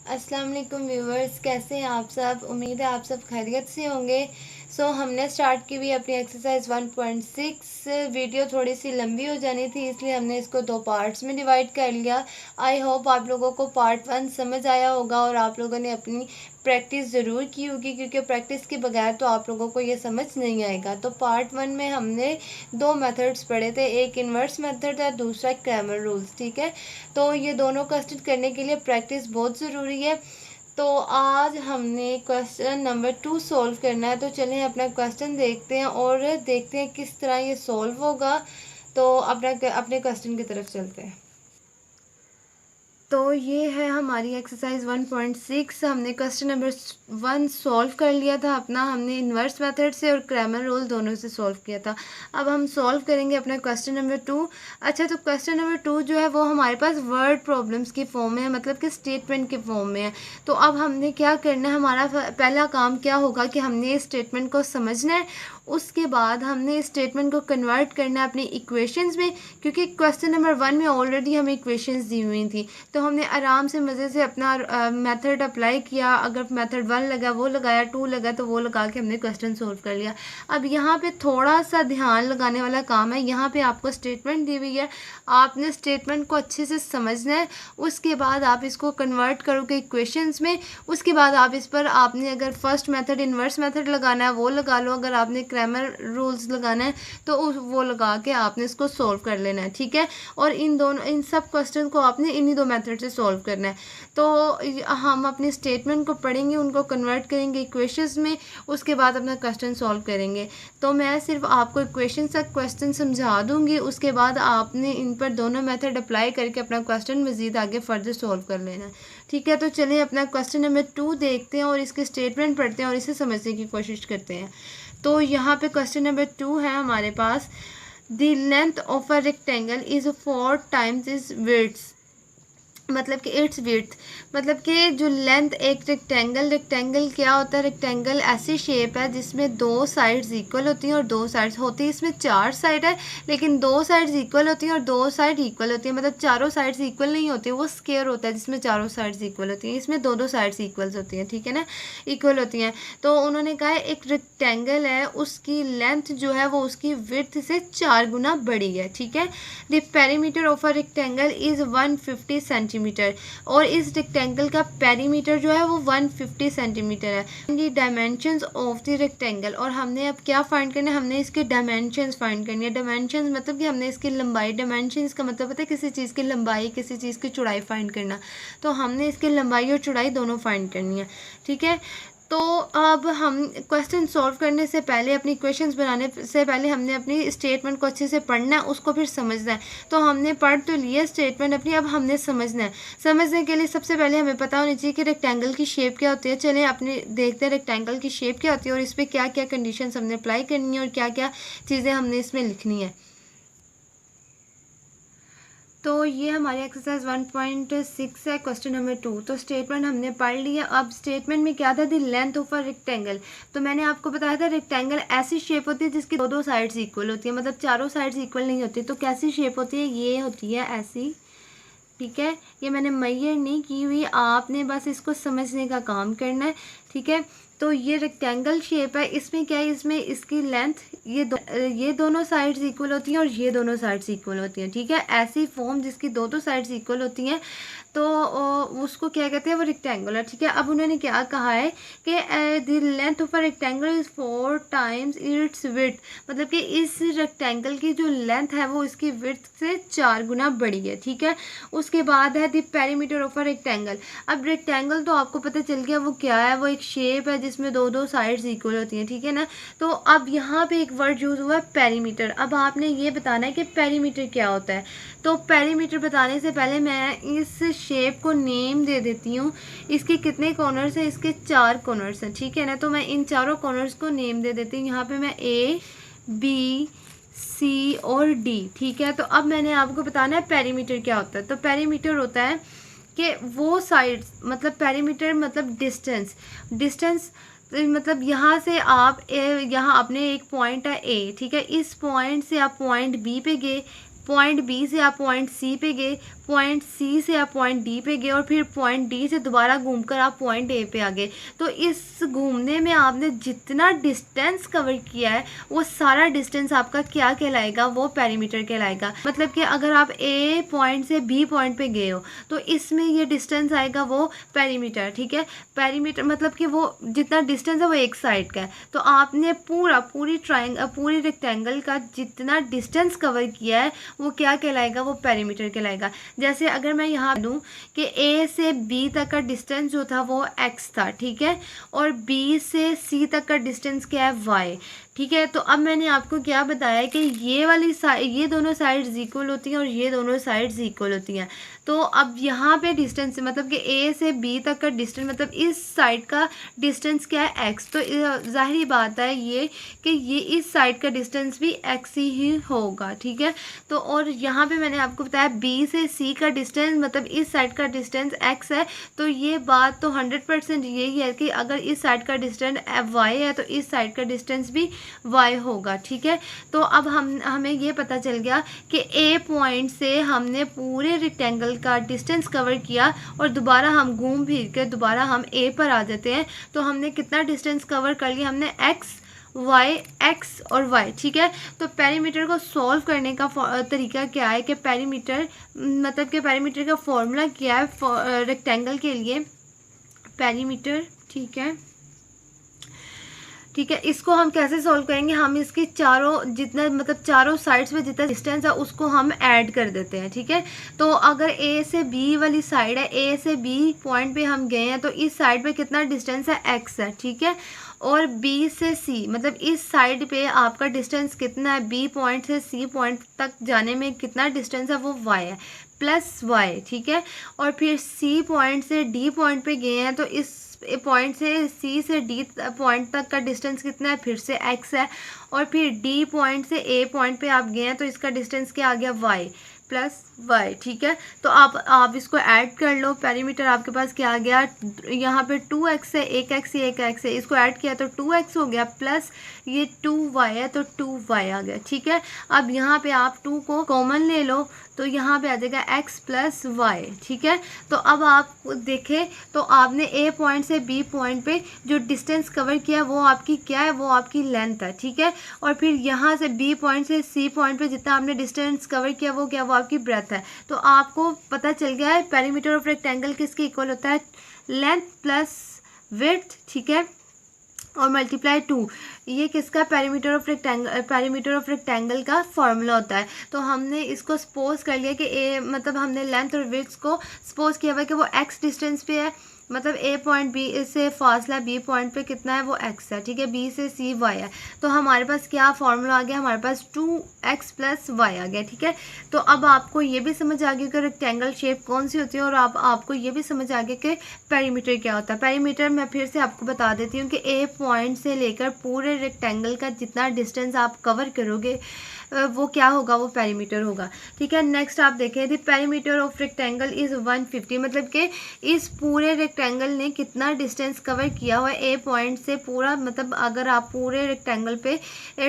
अस्सलाम वालेकुम व्यूवर्स, कैसे हैं आप सब। उम्मीद है आप सब खैरियत से होंगे। हमने स्टार्ट की हुई अपनी एक्सरसाइज 1.6। वीडियो थोड़ी सी लंबी हो जानी थी, इसलिए हमने इसको 2 पार्ट्स में डिवाइड कर लिया। आई होप आप लोगों को पार्ट 1 समझ आया होगा और आप लोगों ने अपनी प्रैक्टिस ज़रूर की होगी, क्योंकि प्रैक्टिस के बगैर तो आप लोगों को ये समझ नहीं आएगा। तो पार्ट 1 में हमने 2 मेथड्स पढ़े थे, एक इन्वर्स मेथड है, दूसरा क्रैमर रूल्स। ठीक है, तो ये दोनों क्वेश्चन करने के लिए प्रैक्टिस बहुत ज़रूरी है। तो आज हमने क्वेश्चन नंबर 2 सॉल्व करना है। तो चलें अपना क्वेश्चन देखते हैं और देखते हैं किस तरह ये सॉल्व होगा। तो अपने क्वेश्चन की तरफ चलते हैं। तो ये है हमारी एक्सरसाइज 1.6। हमने क्वेश्चन नंबर 1 सॉल्व कर लिया था अपना, हमने इन्वर्स मेथड से और क्रैमर रूल दोनों से सॉल्व किया था। अब हम सॉल्व करेंगे अपना क्वेश्चन नंबर 2। अच्छा, तो क्वेश्चन नंबर 2 जो है वो हमारे पास वर्ड प्रॉब्लम्स की फॉर्म में है, मतलब कि स्टेटमेंट के फॉर्म में है। तो अब हमने क्या करना है, हमारा पहला काम क्या होगा कि हमने इस स्टेटमेंट को समझना है। उसके बाद हमने इस स्टेटमेंट को कन्वर्ट करना है अपनी इक्वेशंस में, क्योंकि क्वेश्चन नंबर 1 में ऑलरेडी हमें इक्वेशंस दी हुई थी। तो हमने आराम से मज़े से अपना मेथड अप्लाई किया। अगर मेथड 1 लगा वो लगाया, 2 लगा तो वो लगा के हमने क्वेश्चन सोल्व कर लिया। अब यहाँ पे थोड़ा सा ध्यान लगाने वाला काम है। यहाँ पे आपको स्टेटमेंट दी हुई है, आपने स्टेटमेंट को अच्छे से समझना है। उसके बाद आप इसको कन्वर्ट करोगे इक्वेशंस में। उसके बाद आप इस पर आपने अगर फर्स्ट मेथड इन्वर्स मेथड लगाना है वो लगा लो, अगर आपने क्रैमर रूल्स लगाना है तो वो लगा के आपने इसको सोल्व कर लेना है। ठीक है, और इन सब क्वेश्चन को आपने इन्हीं 2 मेथड से सॉल्व करना है। तो हम अपनी स्टेटमेंट को पढ़ेंगे, उनको कन्वर्ट करेंगे इक्वेशंस में, उसके बाद अपना क्वेश्चन सॉल्व करेंगे। तो मैं सिर्फ आपको इक्वेशन तक क्वेश्चन समझा दूंगी, उसके बाद आपने इन पर दोनों मेथड अप्लाई करके अपना क्वेश्चन मज़ीद आगे फर्दर सॉल्व कर लेना है। ठीक है, तो चलिए अपना क्वेश्चन नंबर 2 देखते हैं और इसके स्टेटमेंट पढ़ते हैं और इसे समझने की कोशिश करते हैं। तो यहाँ पे क्वेश्चन नंबर 2 है हमारे पास, the length of a rectangle is 4 times is width. मतलब कि इट्स विड्थ, मतलब कि जो लेंथ एक रेक्टेंगल क्या होता है, रेक्टेंगल ऐसी शेप है जिसमें 2 साइड्स इक्वल होती हैं और 2 साइड्स होती हैं। इसमें 4 साइड है लेकिन 2 साइड्स इक्वल होती हैं और 2 साइड इक्वल होती हैं, मतलब चारों साइड्स इक्वल नहीं होती, वो स्क्वायर होता है जिसमें चारों साइड्स इक्वल होती हैं। इसमें दो साइड्स इक्वल होती हैं, ठीक है ना, इक्वल होती हैं। तो उन्होंने कहा है एक रेक्टेंगल है, उसकी लेंथ जो है वो उसकी विड्थ से 4 गुना बड़ी है। ठीक है, the perimeter of a rectangle is 150 centimetre, और इस रेक्टेंगल का पेरीमीटर जो है वो 150 सेंटीमीटर है। दी डायमेंशंस ऑफ द रेक्टेंगल, और हमने अब क्या फाइंड करना है, हमने इसके डायमेंशंस फाइंड करनी है। डायमेंशंस मतलब कि हमने इसकी लंबाई, डायमेंशंस का मतलब होता है किसी चीज़ की लंबाई, किसी चीज़ की चौड़ाई फाइंड करना। तो हमने इसकी लंबाई और चौड़ाई दोनों फाइंड करनी है। ठीक है, तो अब हम क्वेश्चन सॉल्व करने से पहले, अपनी क्वेश्चंस बनाने से पहले हमने अपनी स्टेटमेंट को अच्छे से पढ़ना है, उसको फिर समझना है। तो हमने पढ़ तो लिया स्टेटमेंट अपनी, अब हमने समझना है। समझने के लिए सबसे पहले हमें पता होनी चाहिए कि रेक्टेंगल की शेप क्या होती है। चलें अपने देखते हैं रेक्टेंगल की शेप क्या होती है और इस पर क्या क्या कंडीशन हमने अप्लाई करनी है और क्या क्या चीज़ें हमने इसमें लिखनी है। तो ये हमारी एक्सरसाइज 1.6 है, क्वेश्चन नंबर 2। तो स्टेटमेंट हमने पढ़ लिया। अब स्टेटमेंट में क्या था, the length of a rectangle. तो मैंने आपको बताया था रेक्टेंगल ऐसी शेप होती है जिसकी दो साइड्स इक्वल होती है, मतलब चारों साइड्स इक्वल नहीं होती। तो कैसी शेप होती है, ये होती है ऐसी। ठीक है, ये मैंने मैयर नहीं की हुई, आपने बस इसको समझने का काम करना है। ठीक है, तो ये रेक्टेंगल शेप है, इसमें क्या है, इसमें इसकी लेंथ ये दोनों साइड्स इक्वल होती हैं और ये दोनों साइड्स इक्वल होती हैं। ठीक है, ऐसी फॉर्म जिसकी दो साइड्स इक्वल होती हैं तो उसको क्या कहते हैं, वो रेक्टेंगुलर। ठीक है, अब उन्होंने क्या कहा है कि the length of a rectangle is 4 times it's width, मतलब कि इस रेक्टेंगल की जो लेंथ है वो इसकी विड्थ से 4 गुना बड़ी है। ठीक है, उसके बाद है the perimeter of a rectangle. अब रेक्टेंगल तो आपको पता चल गया वो क्या है, वो एक शेप है जिसमें दो साइड्स इक्वल होती हैं। ठीक है ना, तो अब यहाँ पे एक वर्ड यूज़ हुआ है पेरीमीटर। अब आपने ये बताना है कि पेरीमीटर क्या होता है। तो पेरीमीटर बताने से पहले मैं इस शेप को नेम दे देती हूँ। इसके कितने कॉर्नर्स हैं, इसके 4 कॉर्नर्स हैं। ठीक है ना, तो मैं इन चारों कॉर्नर्स को नेम दे देती हूँ। यहाँ पे मैं A, B, C और D। ठीक है, तो अब मैंने आपको बताना है पेरीमीटर क्या होता है। तो पेरीमीटर होता है कि वो साइड्स, मतलब पेरीमीटर मतलब डिस्टेंस मतलब यहाँ से आप यहाँ अपने एक पॉइंट है A, ठीक है, इस पॉइंट से आप पॉइंट B पे गए, पॉइंट बी से आप पॉइंट सी पे गए, पॉइंट सी से आप पॉइंट डी पे गए और फिर पॉइंट डी से दोबारा घूमकर आप पॉइंट ए पे आ गए। तो इस घूमने में आपने जितना डिस्टेंस कवर किया है वो सारा डिस्टेंस आपका क्या कहलाएगा, वो पेरीमीटर कहलाएगा। मतलब कि अगर आप ए पॉइंट से बी पॉइंट पे गए हो तो इसमें ये डिस्टेंस आएगा वो पेरीमीटर, ठीक है। पेरीमीटर मतलब कि वो जितना डिस्टेंस है वो एक साइड का है। तो आपने पूरी रेक्टेंगल का जितना डिस्टेंस कवर किया है वो क्या कहलाएगा, वो पेरीमीटर कहलाएगा। जैसे अगर मैं यहाँ दूँ कि ए से बी तक का डिस्टेंस जो था वो एक्स था, ठीक है, और बी से सी तक का डिस्टेंस क्या है, वाई, ठीक है। तो अब मैंने आपको क्या बताया कि ये दोनों साइड्स इक्वल होती हैं और ये दोनों साइड्स इक्वल होती हैं। तो अब यहाँ पे डिस्टेंस मतलब कि ए से बी तक का डिस्टेंस मतलब इस साइड का डिस्टेंस क्या है, एक्स। तो जाहिर बात है ये कि ये इस साइड का डिस्टेंस भी एक्स ही होगा, ठीक है। तो और यहाँ पे मैंने आपको बताया बी से सी का डिस्टेंस मतलब इस साइड का डिस्टेंस एक्स है। तो ये बात तो 100% यही है कि अगर इस साइड का डिस्टेंस वाई है तो इस साइड का डिस्टेंस भी वाई होगा, ठीक है। तो अब हमें ये पता चल गया कि ए पॉइंट से हमने पूरे रेक्टेंगल का डिस्टेंस कवर किया और दोबारा हम घूम फिर के दोबारा हम ए पर आ जाते हैं। तो हमने कितना डिस्टेंस कवर कर लिया, हमने एक्स और वाई, ठीक है। तो पेरीमीटर को सॉल्व करने का तरीका क्या है कि पेरीमीटर का फॉर्मूला क्या है रेक्टेंगल के लिए, पेरीमीटर, ठीक है। इसको हम कैसे सॉल्व करेंगे, हम इसकी चारों साइड्स में जितना डिस्टेंस है उसको हम ऐड कर देते हैं, ठीक है। तो अगर ए से बी वाली साइड है, ए से बी पॉइंट पे हम गए हैं तो इस साइड पे कितना डिस्टेंस है, एक्स है, ठीक है। और बी से सी मतलब इस साइड पे आपका डिस्टेंस कितना है, बी पॉइंट से सी पॉइंट तक जाने में कितना डिस्टेंस है, वो वाई है, प्लस वाई, ठीक है। और फिर सी पॉइंट से डी पॉइंट पे गए हैं तो इस पॉइंट से सी से डी पॉइंट तक का डिस्टेंस कितना है, फिर से एक्स है। और फिर डी पॉइंट से ए पॉइंट पे आप गए हैं तो इसका डिस्टेंस क्या आ गया, वाई प्लस वाई, ठीक है। तो आप इसको ऐड कर लो, पेरीमीटर आपके पास क्या आ गया, यहाँ पे 2x है, एक एक्स है, इसको ऐड किया तो 2x हो गया, प्लस ये 2y है तो 2y आ गया, ठीक है। अब यहाँ पे आप 2 को कॉमन ले लो तो यहाँ पे आ जाएगा x प्लस वाई, ठीक है। तो अब आप देखें तो आपने ए पॉइंट से बी पॉइंट पे जो डिस्टेंस कवर किया वो आपकी क्या है, वो आपकी लेंथ है, ठीक है। और फिर यहाँ से बी पॉइंट से सी पॉइंट पे जितना आपने डिस्टेंस कवर किया वो क्या, वो आपकी ब्रेथ है। तो आपको पता चल गया है पेरीमीटर ऑफ रेक्टेंगल किसके इक्वल होता है, लेंथ प्लस विड्थ, ठीक है, और मल्टीप्लाई 2, ये किसका, पेरीमीटर ऑफ रेक्टेंगल का फॉर्मूला होता है। तो हमने इसको सपोज कर लिया कि ए मतलब हमने लेंथ और विड्थ को सपोज किया हुआ कि वो एक्स डिस्टेंस पे है, मतलब ए पॉइंट बी से फासला बी पॉइंट पे कितना है, वो एक्स है, ठीक है। बी से सी वाई है। तो हमारे पास क्या फॉर्मूला आ गया, हमारे पास 2x प्लस वाई आ गया, ठीक है। तो अब आपको ये भी समझ आ गया कि रेक्टेंगल शेप कौन सी होती है और आपको ये भी समझ आ गया कि पेरीमीटर क्या होता है। पेरीमीटर मैं फिर से आपको बता देती हूँ कि ए पॉइंट से लेकर पूरे रेक्टेंगल का जितना डिस्टेंस आप कवर करोगे वो क्या होगा, वो पेरीमीटर होगा, ठीक है। नेक्स्ट आप देखें, the perimeter of rectangle is 150, मतलब कि इस पूरे रेक्टेंगल ने कितना डिस्टेंस कवर किया हुआ है ए पॉइंट से पूरा, मतलब अगर आप पूरे रेक्टेंगल पे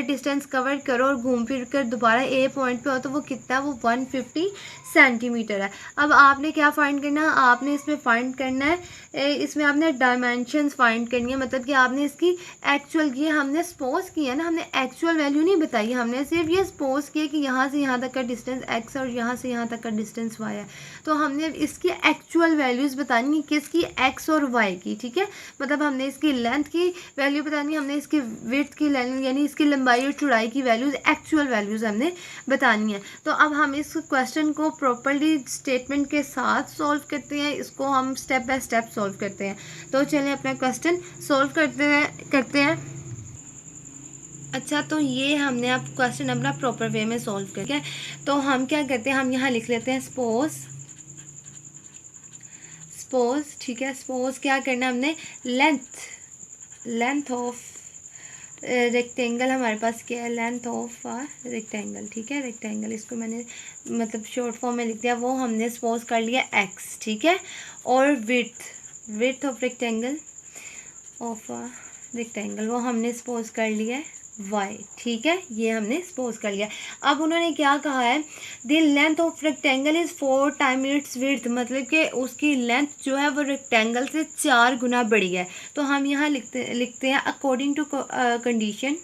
डिस्टेंस कवर करो और घूम फिर कर दोबारा ए पॉइंट पे हो तो वो कितना, वो 150 सेंटीमीटर है। अब आपने क्या फाइंड करना है, आपने इसमें फाइंड करना है, इसमें आपने डायमेंशंस फाइंड करनी है, मतलब कि आपने इसकी एक्चुअल, ये हमने सपोज किया ना, हमने एक्चुअल वैल्यू नहीं बताई, हमने सिर्फ ये सपोज किया कि यहाँ से यहाँ तक का डिस्टेंस x और यहाँ से यहाँ तक का डिस्टेंस y है। तो हमने इसकी एक्चुअल वैल्यूज़ बतानी है, किसकी, x और y की, ठीक है। मतलब हमने इसकी लेंथ की वैल्यू बतानी है, हमने इसकी विड्थ की यानी इसकी लंबाई और चौड़ाई की वैल्यूज़, एक्चुअल वैल्यूज़ हमने बतानी है। तो अब हम इस क्वेश्चन को प्रॉपर्ली स्टेटमेंट के साथ सॉल्व करते हैं, इसको हम स्टेप बाय स्टेप सॉल्व करते हैं। तो चलिए अपना क्वेश्चन सॉल्व करते हैं। अच्छा, तो ये हमने अब क्वेश्चन अपना प्रॉपर वे में सॉल्व किया। तो हम क्या करते हैं, हम यहाँ लिख लेते हैं सपोज, ठीक है। सपोज क्या करना है हमने, लेंथ ऑफ रेक्टेंगल, हमारे पास क्या है, लेंथ ऑफ रेक्टेंगल, ठीक है। रेक्टेंगल इसको मैंने मतलब शॉर्ट फॉर्म में लिख दिया, वो हमने सपोज कर लिया x, ठीक है। और विड्थ ऑफ रेक्टेंगल वो हमने सपोज कर लिया है वाई, ठीक है, ये हमने सपोज कर लिया। अब उन्होंने क्या कहा है, the length of rectangle is 4 time it's width, मतलब कि उसकी लेंथ जो है वो रेक्टेंगल से 4 गुना बड़ी है। तो हम यहाँ लिखते हैं according to condition,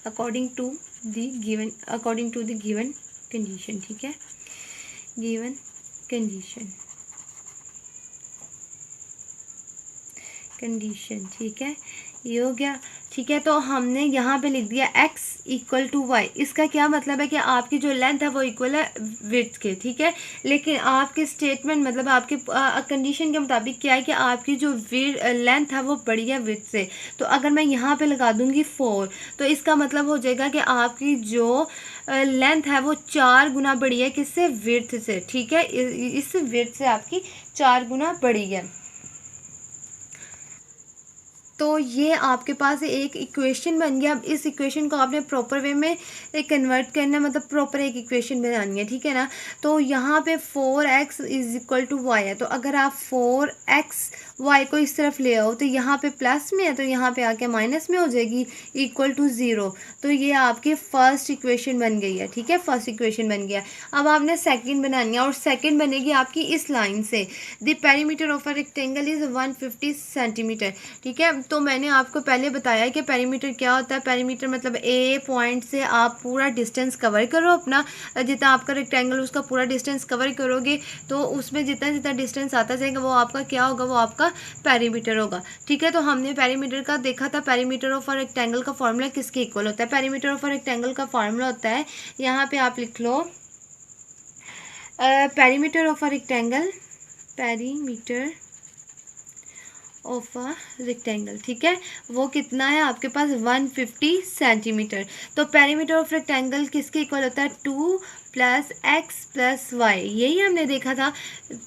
according to the given condition, ठीक है, गिवन कंडीशन, ठीक है, ये हो गया। ठीक है, तो हमने यहाँ पे लिख दिया x इक्वल टू वाई। इसका क्या मतलब है कि आपकी जो लेंथ है वो इक्वल है विड्थ के, ठीक है, लेकिन आपके स्टेटमेंट मतलब आपके कंडीशन के मुताबिक क्या है कि आपकी जो लेंथ है वो बड़ी है विड्थ से। तो अगर मैं यहाँ पे लगा दूँगी 4, तो इसका मतलब हो जाएगा कि आपकी जो लेंथ है वो 4 गुना बड़ी है किससे, विड्थ से, ठीक है, इस विड्थ से आपकी 4 गुना बड़ी है। तो ये आपके पास एक इक्वेशन बन गया। अब इस इक्वेशन को आपने प्रॉपर वे में कन्वर्ट करना है, मतलब प्रॉपर एक इक्वेशन बनानी है, ठीक है ना। तो यहाँ पे 4x is equal to Y है, तो अगर आप 4x y को इस तरफ ले आओ तो यहाँ पे प्लस में है, तो यहाँ पे आके माइनस में हो जाएगी, इक्वल टू 0। तो ये आपकी फर्स्ट इक्वेशन बन गई है, ठीक है, फर्स्ट इक्वेशन बन गया। अब आपने सेकंड बनानी है, और सेकंड बनेगी आपकी इस लाइन से, the perimeter of a rectangle is 150 centimetre, ठीक है। तो मैंने आपको पहले बताया कि पेरीमीटर क्या होता है। पेरीमीटर मतलब ए पॉइंट से आप पूरा डिस्टेंस कवर करो अपना, जितना आपका रेक्टेंगल उसका पूरा डिस्टेंस कवर करोगे तो उसमें जितना जितना डिस्टेंस आता जाएगा वो आपका क्या होगा, वो आपका पेरीमीटर होगा, ठीक है। तो हमने पेरीमीटर का देखा था, पेरीमीटर ऑफ अ रेक्टेंगल का फॉर्मूला किसके इक्वल होता है। पेरीमीटर ऑफ अ रेक्टेंगल का फॉर्मूला होता है, यहाँ पे आप लिख लो perimeter of a rectangle, perimeter of a rectangle, ठीक है, वो कितना है आपके पास 150 सेंटीमीटर। तो पेरीमीटर ऑफ रेक्टेंगल किसके इक्वल होता है, 2 प्लस एक्स प्लस वाई, यही हमने देखा था,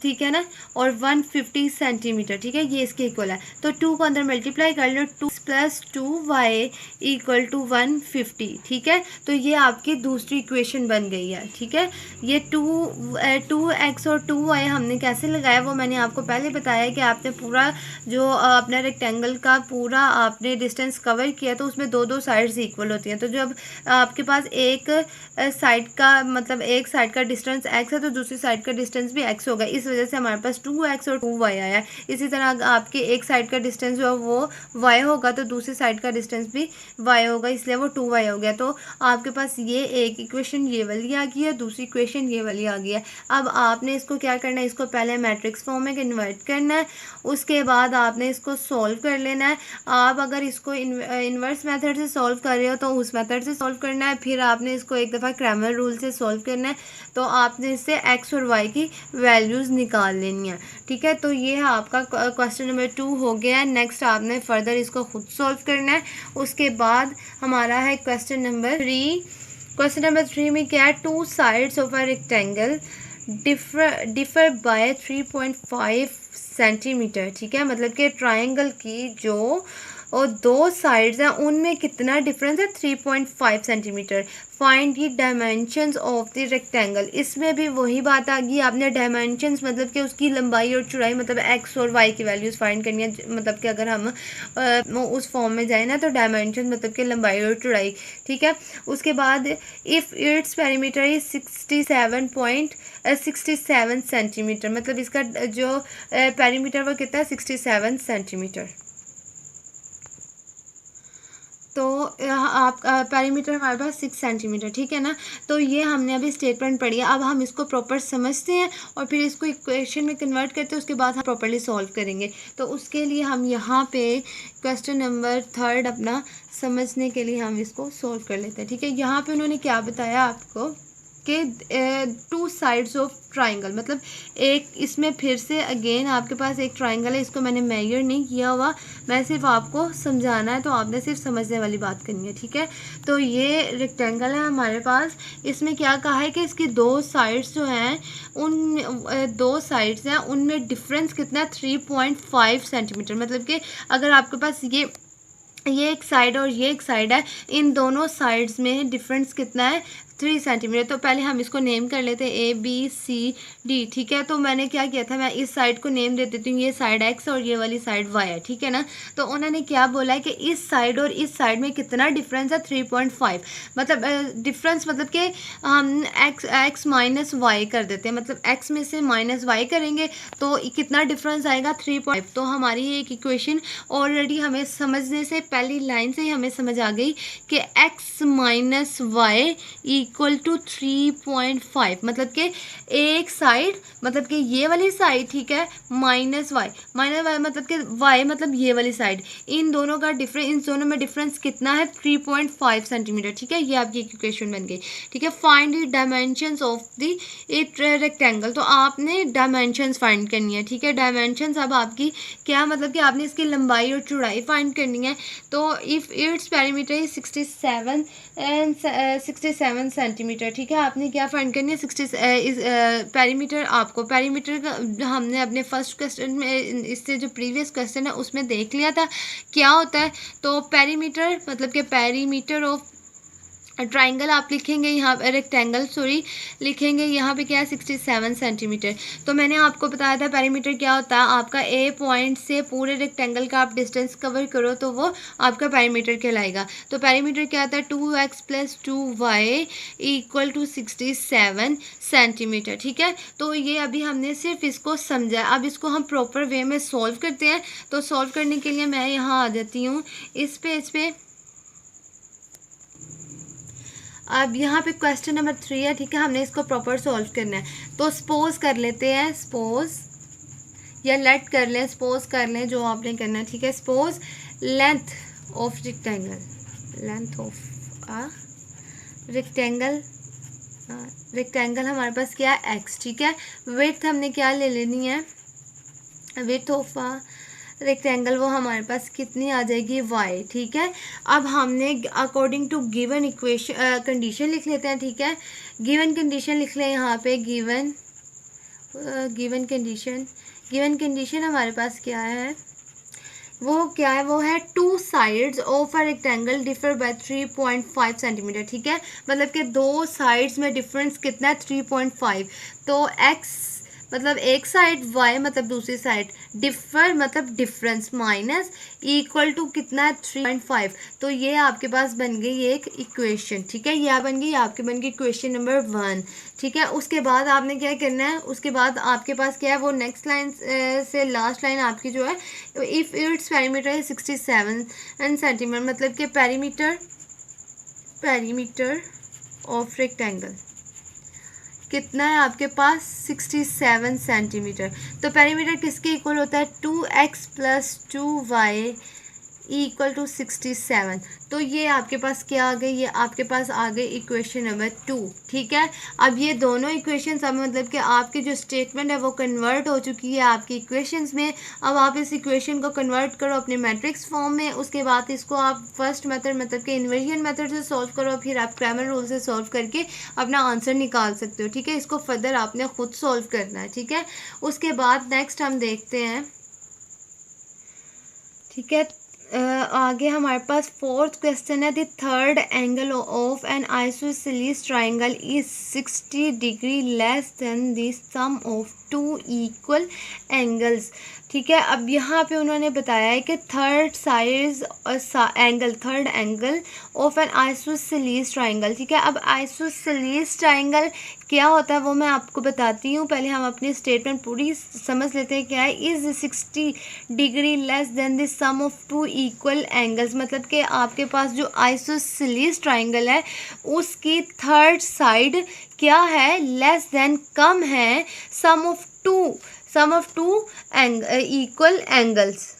ठीक है ना, और 150 सेंटीमीटर, ठीक है, ये इसके इक्वल है। तो 2 को अंदर मल्टीप्लाई कर लो, 2 प्लस 2y इक्वल टू 150, ठीक है। तो ये आपकी दूसरी इक्वेशन बन गई है, ठीक है। ये 2x और 2y हमने कैसे लगाया वो मैंने आपको पहले बताया कि आपने पूरा जो अपना रेक्टेंगल का पूरा आपने डिस्टेंस कवर किया तो उसमें दो दो साइड्स इक्वल होती हैं। तो जब आपके पास एक साइड का मतलब एक साइड का डिस्टेंस x है तो दूसरी साइड का डिस्टेंस भी x होगा, इस वजह से हमारे पास 2x और 2y आया है। इसी तरह आपके एक साइड का डिस्टेंस जो है वो y होगा तो दूसरी साइड का डिस्टेंस भी y होगा, इसलिए वो 2y हो गया। तो आपके पास ये एक इक्वेशन ये वाली आ गई है, दूसरी इक्वेशन ये वाली आ गई है। अब आपने इसको क्या करना है, इसको पहले मैट्रिक्स फॉर्म में कन्वर्ट करना है, उसके बाद आपने इसको सॉल्व कर लेना है। आप अगर इसको इन्वर्स मेथड से सॉल्व कर रहे हो तो उस मेथड से सॉल्व करना है, फिर आपने इसको एक दफ़ा क्रैमर रूल से सॉल्व करना है। तो आपने इससे x और y की वैल्यूज़ निकाल लेनी है, ठीक है। तो ये आपका क्वेश्चन नंबर 2 हो गया है। नेक्स्ट आपने फर्दर इसको खुद सॉल्व करना है। उसके बाद हमारा है क्वेश्चन नंबर 3। क्वेश्चन नंबर 3 में क्या है, 2 sides of a rectangle differ by 3.5 centimetre, ठीक है, मतलब कि ट्रायंगल की जो और 2 साइड्स हैं उनमें कितना डिफरेंस है, 3.5 centimetre. Find the dimensions of the rectangle. इसमें भी वही बात आ गई, आपने डायमेंशंस मतलब कि उसकी लंबाई और चौड़ाई मतलब x और y की वैल्यूज़ फाइंड करनी है। मतलब कि अगर हम उस फॉर्म में जाए ना तो डायमेंशन मतलब कि लंबाई और चौड़ाई, ठीक है। उसके बाद if its perimeter is 67 centimetre, मतलब इसका जो पेरीमीटर वो कितना है 67 सेंटीमीटर। तो आप पेरीमीटर हमारे पास 6 सेंटीमीटर, ठीक है ना। तो ये हमने अभी स्टेटमेंट पढ़ी है। अब हम इसको प्रॉपर समझते हैं और फिर इसको इक्वेशन में कन्वर्ट करते हैं, उसके बाद हम प्रॉपर्ली सॉल्व करेंगे। तो उसके लिए हम यहाँ पे क्वेश्चन नंबर 3 अपना समझने के लिए हम इसको सॉल्व कर लेते हैं, ठीक है। यहाँ पे उन्होंने क्या बताया आपको कि 2 साइड्स ऑफ ट्राइंगल, मतलब एक इसमें फिर से अगेन आपके पास एक ट्राइंगल है, इसको मैंने मेजर नहीं किया हुआ, मैं सिर्फ आपको समझाना है तो आपने सिर्फ समझने वाली बात करनी है, ठीक है। तो ये रेक्टेंगल है हमारे पास, इसमें क्या कहा है कि इसकी 2 साइड्स जो हैं उन 2 साइड्स हैं उनमें डिफरेंस कितना है 3.5 सेंटीमीटर। मतलब कि अगर आपके पास ये एक साइड और ये एक साइड है, इन दोनों साइड्स में डिफरेंस कितना है 3 सेंटीमीटर। तो पहले हम इसको नेम कर लेते हैं ABCD, ठीक है। तो मैंने क्या किया था, मैं इस साइड को नेम दे देती हूँ, ये साइड X और ये वाली साइड Y है, ठीक है ना। तो उन्होंने क्या बोला है कि इस साइड और इस साइड में कितना डिफरेंस है, 3.5। मतलब डिफरेंस मतलब कि हम x माइनस वाई कर देते हैं, मतलब x में से माइनस वाई करेंगे तो कितना डिफरेंस आएगा, 3.5। तो हमारी ये एक इक्वेशन ऑलरेडी हमें समझने से पहली लाइन से ही हमें समझ आ गई कि x minus y equal to 3.5। मतलब कि एक साइड, मतलब कि ये वाली साइड, ठीक है, माइनस वाई मतलब कि y मतलब ये वाली साइड, इन दोनों का डिफरेंस, इन दोनों में डिफरेंस कितना है, 3.5 सेंटीमीटर, ठीक है। ये आपकी इक्वेशन बन गई, ठीक है। Find the dimensions of the it rectangle. तो आपने डायमेंशंस फाइंड करनी है, ठीक है। डायमेंशंस अब आपकी क्या, मतलब कि आपने इसकी लंबाई और चौड़ाई फाइंड करनी है। तो if its perimeter is 67 centimetre, ठीक है। आपने क्या फाइंड करनी है, 60 पेरीमीटर। आपको पेरीमीटर का हमने अपने फर्स्ट क्वेश्चन में, इससे जो प्रीवियस क्वेश्चन है उसमें देख लिया था क्या होता है। तो पेरीमीटर मतलब कि पेरीमीटर ऑफ ट्राइंगल आप लिखेंगे यहाँ पे, रेक्टेंगल सॉरी, लिखेंगे यहाँ पे क्या है, 67 सेंटीमीटर। तो मैंने आपको बताया था पेरीमीटर क्या होता है, आपका ए पॉइंट से पूरे रेक्टेंगल का आप डिस्टेंस कवर करो तो वो आपका पेरीमीटर कहलाएगा। तो पेरीमीटर क्या होता है, 2x + 2y equal to 67 centimetre, ठीक है। तो ये अभी हमने सिर्फ इसको समझा, अब इसको हम प्रॉपर वे में सॉल्व करते हैं। तो सॉल्व करने के लिए मैं यहाँ आ जाती हूँ इस पेज पे। अब यहाँ पे क्वेश्चन नंबर 3 है, ठीक है। हमने इसको प्रॉपर सॉल्व करना है। तो सपोज कर लेते हैं, सपोज या लेट कर लें, सपोज कर लें, जो आपने करना है, ठीक है। Suppose length of rectangle, length of a rectangle, rectangle हमारे पास क्या है, x, ठीक है। विड्थ हमने क्या ले लेनी है, विड्थ ऑफ अ रेक्टेंगल, वो हमारे पास कितनी आ जाएगी, y, ठीक है। अब हमने according to given equation condition लिख लेते हैं, ठीक है। गिवन कंडीशन लिख लें यहाँ पे, गिवन कंडीशन हमारे पास क्या है, वो क्या है, वो है 2 sides of a rectangle differ by 3.5 centimetre, ठीक है। मतलब कि 2 साइड्स में डिफरेंस कितना है, 3.5। तो x मतलब एक साइड, y मतलब दूसरी साइड, डिफर मतलब डिफरेंस, माइनस इक्वल टू कितना है, 3.5। तो ये आपके पास बन गई एक इक्वेशन, ठीक है। यह बन गई आपके, बन गई इक्वेशन नंबर 1, ठीक है। उसके बाद आपने क्या करना है, उसके बाद आपके पास क्या है, वो नेक्स्ट लाइन से लास्ट लाइन आपकी जो है, इफ़ इट्स पेरीमीटर है 67 सेंटीमीटर, मतलब कि पेरीमीटर ऑफ रेक्टेंगल कितना है आपके पास, 67 सेंटीमीटर। तो पेरीमीटर किसके इक्वल होता है, 2x + 2y इक्वल टू 67। तो ये आपके पास क्या आ गई, ये आपके पास आ गई इक्वेशन नंबर 2, ठीक है। अब ये दोनों इक्वेशंस, अब मतलब कि आपकी जो स्टेटमेंट है वो कन्वर्ट हो चुकी है आपकी इक्वेशंस में। अब आप इस इक्वेशन को कन्वर्ट करो अपने मैट्रिक्स फॉर्म में, उसके बाद इसको आप फर्स्ट मेथड मतलब कि इन्वर्जन मेथड से सॉल्व करो, फिर आप क्रैमर रूल से सॉल्व करके अपना आंसर निकाल सकते हो, ठीक है। इसको फर्दर आपने खुद सॉल्व करना है, ठीक है। उसके बाद नेक्स्ट हम देखते हैं, ठीक है। आगे हमारे पास 4th क्वेश्चन है, the third angle of an isosceles triangle is 60 degree less than the sum of 2 equal angles, ठीक है। अब यहाँ पे उन्होंने बताया है कि third angle of an isosceles triangle, ठीक है। अब आइसोसेलेस ट्राइंगल क्या होता है वो मैं आपको बताती हूँ, पहले हम अपनी स्टेटमेंट पूरी समझ लेते हैं क्या है। Is 60 degree less than the sum of 2 equal angles, मतलब कि आपके पास जो आइसोसेलेस ट्राइंगल है उसकी थर्ड साइड क्या है, लेस देन, कम है, sum of two equal angles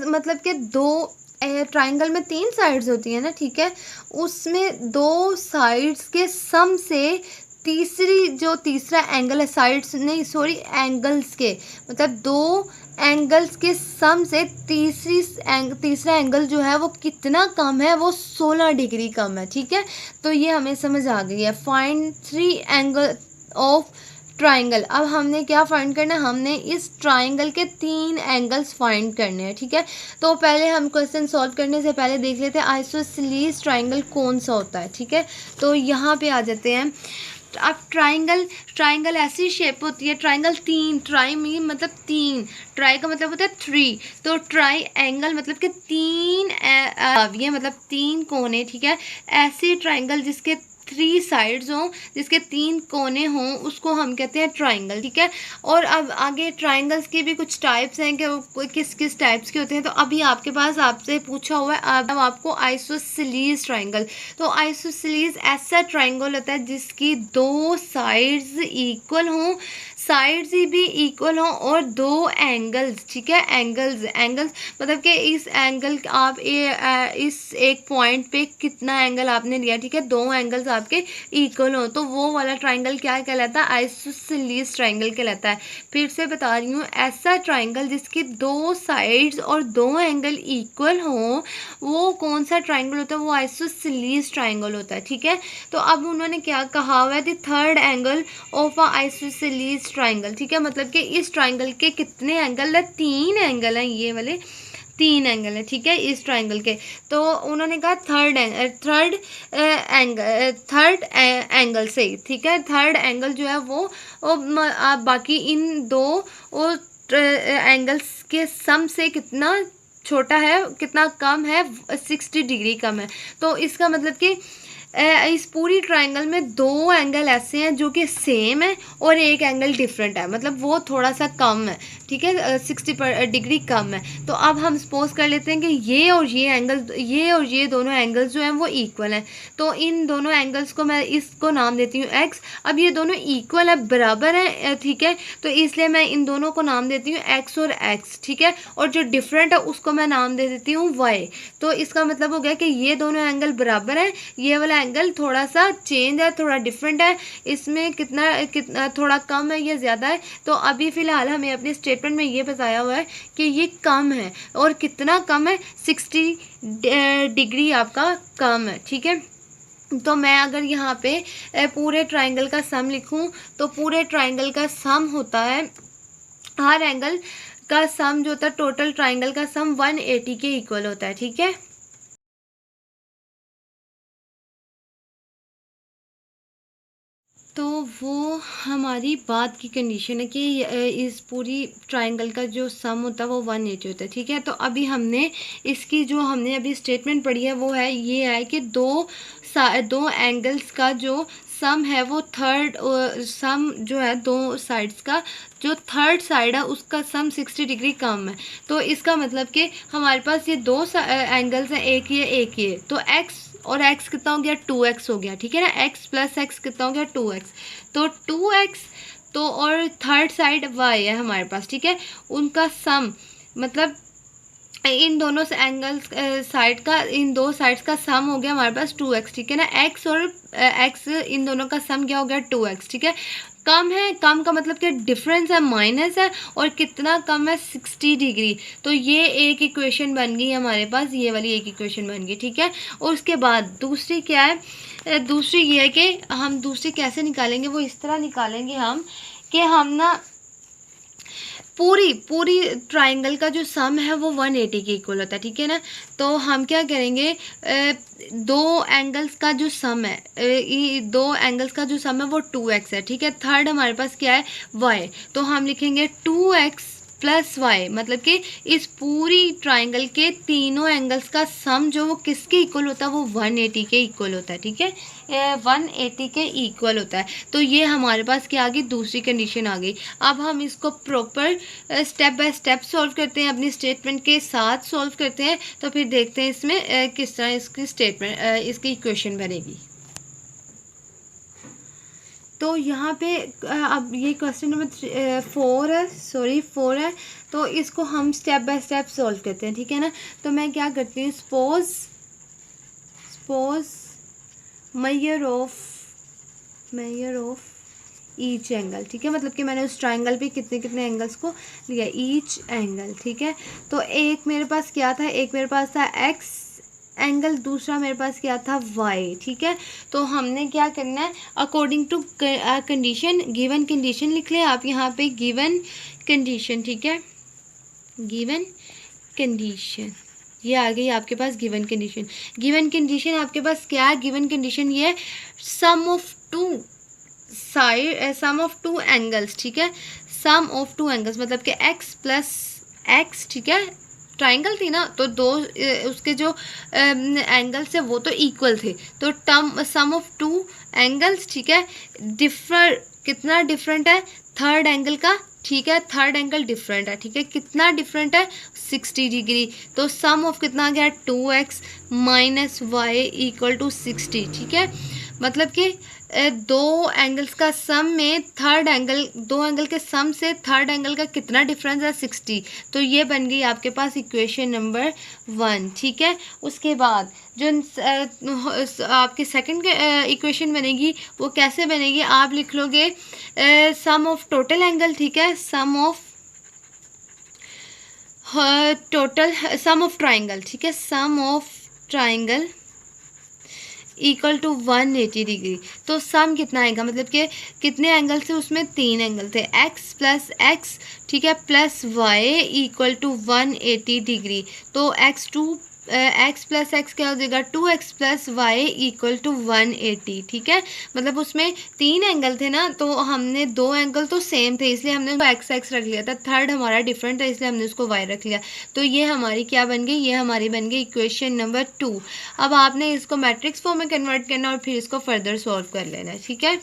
मतलब कि दो ट्राइंगल में 3 साइड्स होती है ना, ठीक है। उसमें 2 साइड्स के सम से तीसरा एंगल है, साइड्स नहीं सॉरी एंगल्स के, मतलब 2 एंगल्स के सम से तीसरा एंगल जो है वो कितना कम है, वो 16 डिग्री कम है, ठीक है। तो ये हमें समझ आ गई है। Find 3 angle of triangle. अब हमने क्या फाइंड करना है, हमने इस ट्राइंगल के 3 एंगल्स फाइंड करने हैं, ठीक है। तो पहले हम क्वेश्चन सॉल्व करने से पहले देख लेते हैं आइसोसेलेस ट्राइंगल कौन सा होता है, ठीक है। तो यहाँ पे आ जाते हैं। अब ट्राइंगल ऐसी शेप होती है, ट्राइंगल 3, ट्राई मीन मतलब 3, ट्राई का मतलब होता है 3, तो ट्राई एंगल मतलब कि 3 ये मतलब 3 कोने, ठीक है। ऐसे ट्राइंगल जिसके 3 साइड्स हों, जिसके 3 कोने हों, उसको हम कहते हैं ट्राइंगल, ठीक है। और अब आगे ट्राइंगल्स के भी कुछ टाइप्स हैं कि वो किस किस टाइप्स के होते हैं। तो अभी आपके पास आपसे पूछा हुआ है अब आपको आइसोसेलेस ट्राइंगल। तो आइसोसेलेस ऐसा ट्राइंगल होता है जिसकी 2 साइड्स इक्वल हों, साइड्स ही भी इक्वल हों, और 2 एंगल्स, ठीक है। एंगल्स मतलब कि इस एंगल आप इस एक पॉइंट पे कितना एंगल आपने लिया, ठीक है, 2 एंगल्स आपके इक्वल हो, तो वो वाला ट्राइंगल क्या कहलाता है, आइसोसेलेस ट्राइंगल कहलाता है। फिर से बता रही हूँ, ऐसा ट्राइंगल जिसकी 2 साइड्स और 2 एंगल इक्वल हो, वो कौन सा ट्राइंगल होता है, वो आइसोसेलेस ट्राइंगल होता है, ठीक है। तो अब उन्होंने क्या कहा हुआ है, the third angle of a isosceles triangle, ठीक है। मतलब कि इस ट्राइंगल के कितने एंगल है, 3 एंगल हैं, ये वाले 3 एंगल है, ठीक है, इस ट्राइंगल के। तो उन्होंने कहा थर्ड एंगल से, ठीक है, थर्ड एंगल जो है वो बाकी इन 2 एंगल्स के सम से कितना छोटा है, कितना कम है, 60 डिग्री कम है। तो इसका मतलब कि इस पूरी ट्राइंगल में 2 एंगल ऐसे हैं जो कि सेम है और एक एंगल डिफरेंट है, मतलब वो थोड़ा सा कम है, ठीक है, 60 डिग्री कम है। तो अब हम सपोज कर लेते हैं कि ये और ये दोनों एंगल्स जो हैं वो इक्वल हैं। तो इन दोनों एंगल्स को मैं इसको नाम देती हूँ एक्स। अब ये दोनों इक्वल है, बराबर है, ठीक है, तो इसलिए मैं इन दोनों को नाम देती हूँ एक्स और एक्स, ठीक है। और जो डिफरेंट है उसको मैं नाम दे देती हूँ वाई। तो इसका मतलब हो गया कि ये दोनों एंगल बराबर हैं, ये वाला एंगल थोड़ा सा चेंज है, थोड़ा डिफरेंट है, इसमें कितना थोड़ा कम है या ज़्यादा है। तो अभी फ़िलहाल हमें अपने स्टेटमेंट में ये बताया हुआ है कि ये कम है, और कितना कम है, 60 डिग्री आपका कम है, ठीक है। तो मैं अगर यहाँ पे पूरे ट्राइंगल का सम लिखूँ, तो पूरे ट्राइंगल का सम होता है, हर एंगल का सम जो होता है, टोटल ट्राइंगल का सम 180 के इक्वल होता है, ठीक है। तो वो हमारी बात की कंडीशन है कि इस पूरी ट्राइंगल का जो सम होता है वो 180 होता है, ठीक है। तो अभी हमने इसकी जो हमने अभी स्टेटमेंट पढ़ी है वो है, ये है कि दो एंगल्स का जो सम है वो सम जो है 2 साइड्स का जो थर्ड साइड है उसका सम 60 डिग्री कम है। तो इसका मतलब कि हमारे पास ये 2 एंगल्स हैं, एक ये तो एक्स और x कितना हो गया, 2x हो गया, ठीक है ना। x प्लस x कितना हो गया, 2x, तो 2x, तो और थर्ड साइड y है हमारे पास, ठीक है। उनका सम मतलब इन दोनों एंगल्स साइड का, इन 2 साइड्स का सम हो गया हमारे पास 2x, ठीक है ना। x और x इन दोनों का सम क्या हो गया, 2x, ठीक है। कम है, कम का मतलब कि डिफरेंस है, माइनस है, और कितना कम है, 60 डिग्री। तो ये एक इक्वेशन बन गई हमारे पास, ये वाली एक इक्वेशन बन गई, ठीक है। और उसके बाद दूसरी क्या है, दूसरी ये है कि हम दूसरी कैसे निकालेंगे, वो इस तरह निकालेंगे हम कि हम ना पूरी ट्राइंगल का जो सम है वो 180 के इक्वल होता है, ठीक है ना। तो हम क्या करेंगे, 2 एंगल्स का जो सम है, 2 एंगल्स का जो सम है वो 2x है, ठीक है। थर्ड हमारे पास क्या है, y, तो हम लिखेंगे 2x प्लस वाई, मतलब कि इस पूरी ट्राइंगल के तीनों एंगल्स का सम जो वो किसके इक्वल होता है, वो 180 के इक्वल होता है, ठीक है, 180 के इक्वल होता है। तो ये हमारे पास क्या आ गई, दूसरी कंडीशन आ गई। अब हम इसको proper step by step solve करते हैं, अपनी स्टेटमेंट के साथ सॉल्व करते हैं, तो फिर देखते हैं इसमें किस तरह इसकी स्टेटमेंट इसकी इक्वेशन बनेगी। तो यहाँ पे अब ये क्वेश्चन नंबर 4 है, तो इसको हम स्टेप बाय स्टेप सॉल्व करते हैं, ठीक है ना। तो मैं क्या करती हूँ, suppose measure of each angle, ठीक है, मतलब कि मैंने उस ट्राइंगल पे कितने एंगल्स को लिया, ईच एंगल, ठीक है। तो एक मेरे पास क्या था, एक मेरे पास था एक्स एंगल दूसरा मेरे पास क्या था, y, ठीक है। तो हमने क्या करना है, according to condition, given condition लिख लें आप यहाँ पे, गिवन कंडीशन, ठीक है, गिवन कंडीशन, ये आ गई आपके पास गिवन कंडीशन। गिवन कंडीशन आपके पास क्या है, गिवन कंडीशन ये है sum of two side, sum of two angles, ठीक है, सम ऑफ टू एंगल्स मतलब कि x प्लस x, ठीक है, ट्राइंगल थी ना, तो दो उसके जो एंगल्स है वो तो इक्वल थे, तो term sum of two angles, ठीक है, डिफर कितना डिफरेंट है, थर्ड एंगल का, ठीक है, थर्ड एंगल डिफरेंट है, ठीक है, कितना डिफरेंट है, 60 डिग्री। तो सम ऑफ कितना आ गया, 2x minus y equal to 60, ठीक है, मतलब कि दो एंगल्स का सम में थर्ड एंगल, दो एंगल के सम से थर्ड एंगल का कितना डिफरेंस है, 60। तो ये बन गई आपके पास इक्वेशन नंबर 1, ठीक है। उसके बाद जो आपकी सेकंड इक्वेशन बनेगी वो कैसे बनेगी, आप लिख लोगे सम ऑफ टोटल एंगल, ठीक है, sum of total, sum of triangle, ठीक है, sum of triangle equal to 180 degree. तो सम कितना आएगा, मतलब कि कितने एंगल थे उसमें, 3 एंगल थे, x प्लस एक्स, ठीक है, plus y equal to 180 degree. तो x प्लस एक्स क्या हो जाएगा, 2x plus y equal to 180, ठीक है, मतलब उसमें 3 एंगल थे ना, तो हमने दो एंगल तो सेम थे इसलिए हमने x रख लिया था, थर्ड हमारा डिफरेंट है इसलिए हमने उसको y रख लिया। तो ये हमारी क्या बन गई, ये हमारी बन गई इक्वेशन नंबर 2। अब आपने इसको मैट्रिक्स फॉर्म में कन्वर्ट करना और फिर इसको फर्दर सॉल्व कर लेना है, ठीक है।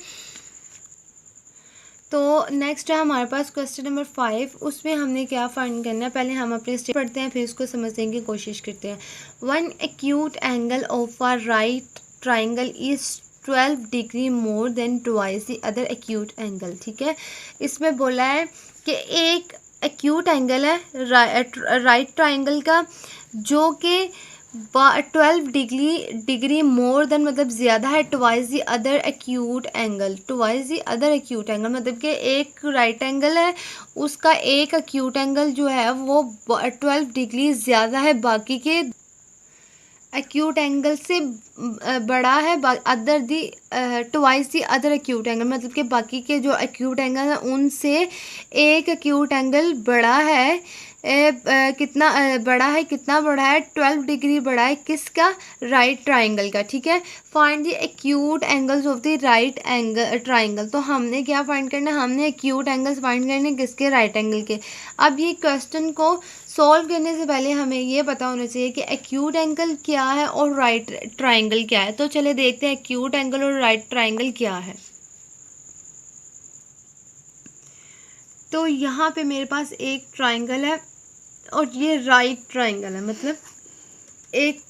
तो नेक्स्ट है हमारे पास क्वेश्चन नंबर 5, उसमें हमने क्या फाइंड करना है, पहले हम अपने स्टेप पढ़ते हैं फिर इसको समझने की कोशिश करते हैं। One acute angle of a right triangle is 12 degree more than twice the other acute angle, ठीक है। इसमें बोला है कि एक एक्यूट एंगल है राइट ट्राइंगल का जो कि 12 डिग्री मोर देन मतलब ज़्यादा है twice the other acute angle, twice the other acute angle मतलब कि एक राइट एंगल है उसका एक एक्यूट एंगल जो है वो 12 डिग्री ज़्यादा है बाकी के एक्यूट एंगल से बड़ा है, other the twice the other acute angle मतलब कि बाकी के जो एक्यूट एंगल हैं उनसे एक एक्यूट एंगल बड़ा है, कितना बड़ा है, कितना बड़ा है, 12 डिग्री बड़ा है किसका, राइट ट्राइंगल का, ठीक है। Find the acute angles of the right angle triangle. तो हमने क्या फाइंड करना है, हमने एक्यूट एंगल्स फाइंड करने किसके, राइट एंगल के। अब ये क्वेश्चन को सॉल्व करने से पहले हमें ये पता होना चाहिए कि एक्यूट एंगल क्या है और राइट ट्राइंगल क्या है। तो चले देखते हैं एक्यूट एंगल और राइट ट्राइंगल क्या है। तो यहाँ पे मेरे पास एक ट्राइंगल है और ये राइट ट्राइंगल है, मतलब एक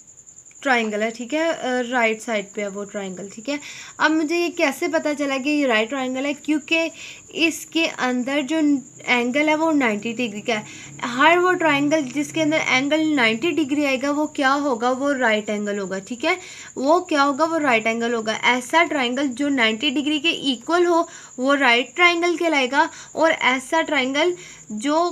ट्राइंगल है, ठीक है, राइट साइड पे है वो ट्राइंगल, ठीक है। अब मुझे ये कैसे पता चला कि ये राइट ट्राइंगल है, क्योंकि इसके अंदर जो एंगल है वो 90 डिग्री का है। हर वो ट्राइंगल जिसके अंदर एंगल 90 डिग्री आएगा वो क्या होगा, वो राइट एंगल होगा, ठीक है, वो क्या होगा, वो राइट एंगल होगा। ऐसा ट्राइंगल जो 90 डिग्री के इक्वल हो वो राइट ट्राइंगल कहलाएगा, और ऐसा ट्राइंगल जो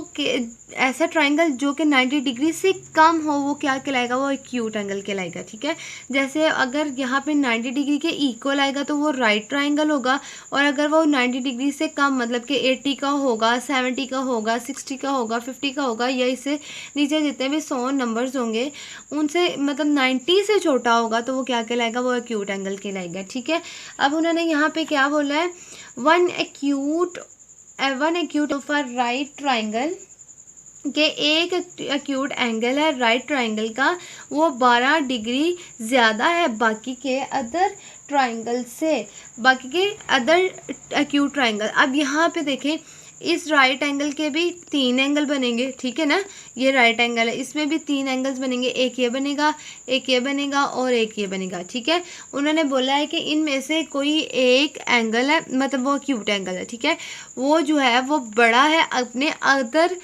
कि 90 डिग्री से कम हो वो क्या कहलाएगा, वो एक्यूट एंगल कहलाएगा, ठीक है। जैसे अगर यहाँ पे 90 डिग्री के इक्वल आएगा तो वो राइट ट्राइंगल होगा, और अगर वो 90 डिग्री से कम मतलब कि 80 का होगा, 70 का होगा, 60 का होगा, 50 का होगा, या इससे नीचे जितने भी 100 नंबर्स होंगे उनसे मतलब 90 से छोटा होगा तो वो क्या कहलाएगा, वो एक्यूट एंगल कहलाएगा, ठीक है। अब उन्होंने यहाँ पे क्या बोला है, one acute of a right triangle के एक एक्यूट एंगल है राइट ट्राइंगल का वो 12 डिग्री ज़्यादा है बाकी के अदर ट्राइंगल से, बाकी के अदर एक्यूट ट्राइंगल। अब यहाँ पे देखें इस राइट एंगल के भी 3 एंगल बनेंगे, ठीक है ना, ये राइट एंगल है, इसमें भी 3 एंगल्स बनेंगे, एक ये बनेगा, एक ये बनेगा और एक ये बनेगा, ठीक है। उन्होंने बोला है कि इनमें से कोई एक एंगल है मतलब वो एक्यूट एंगल है, ठीक है, वो जो है वो बड़ा है अपने अदर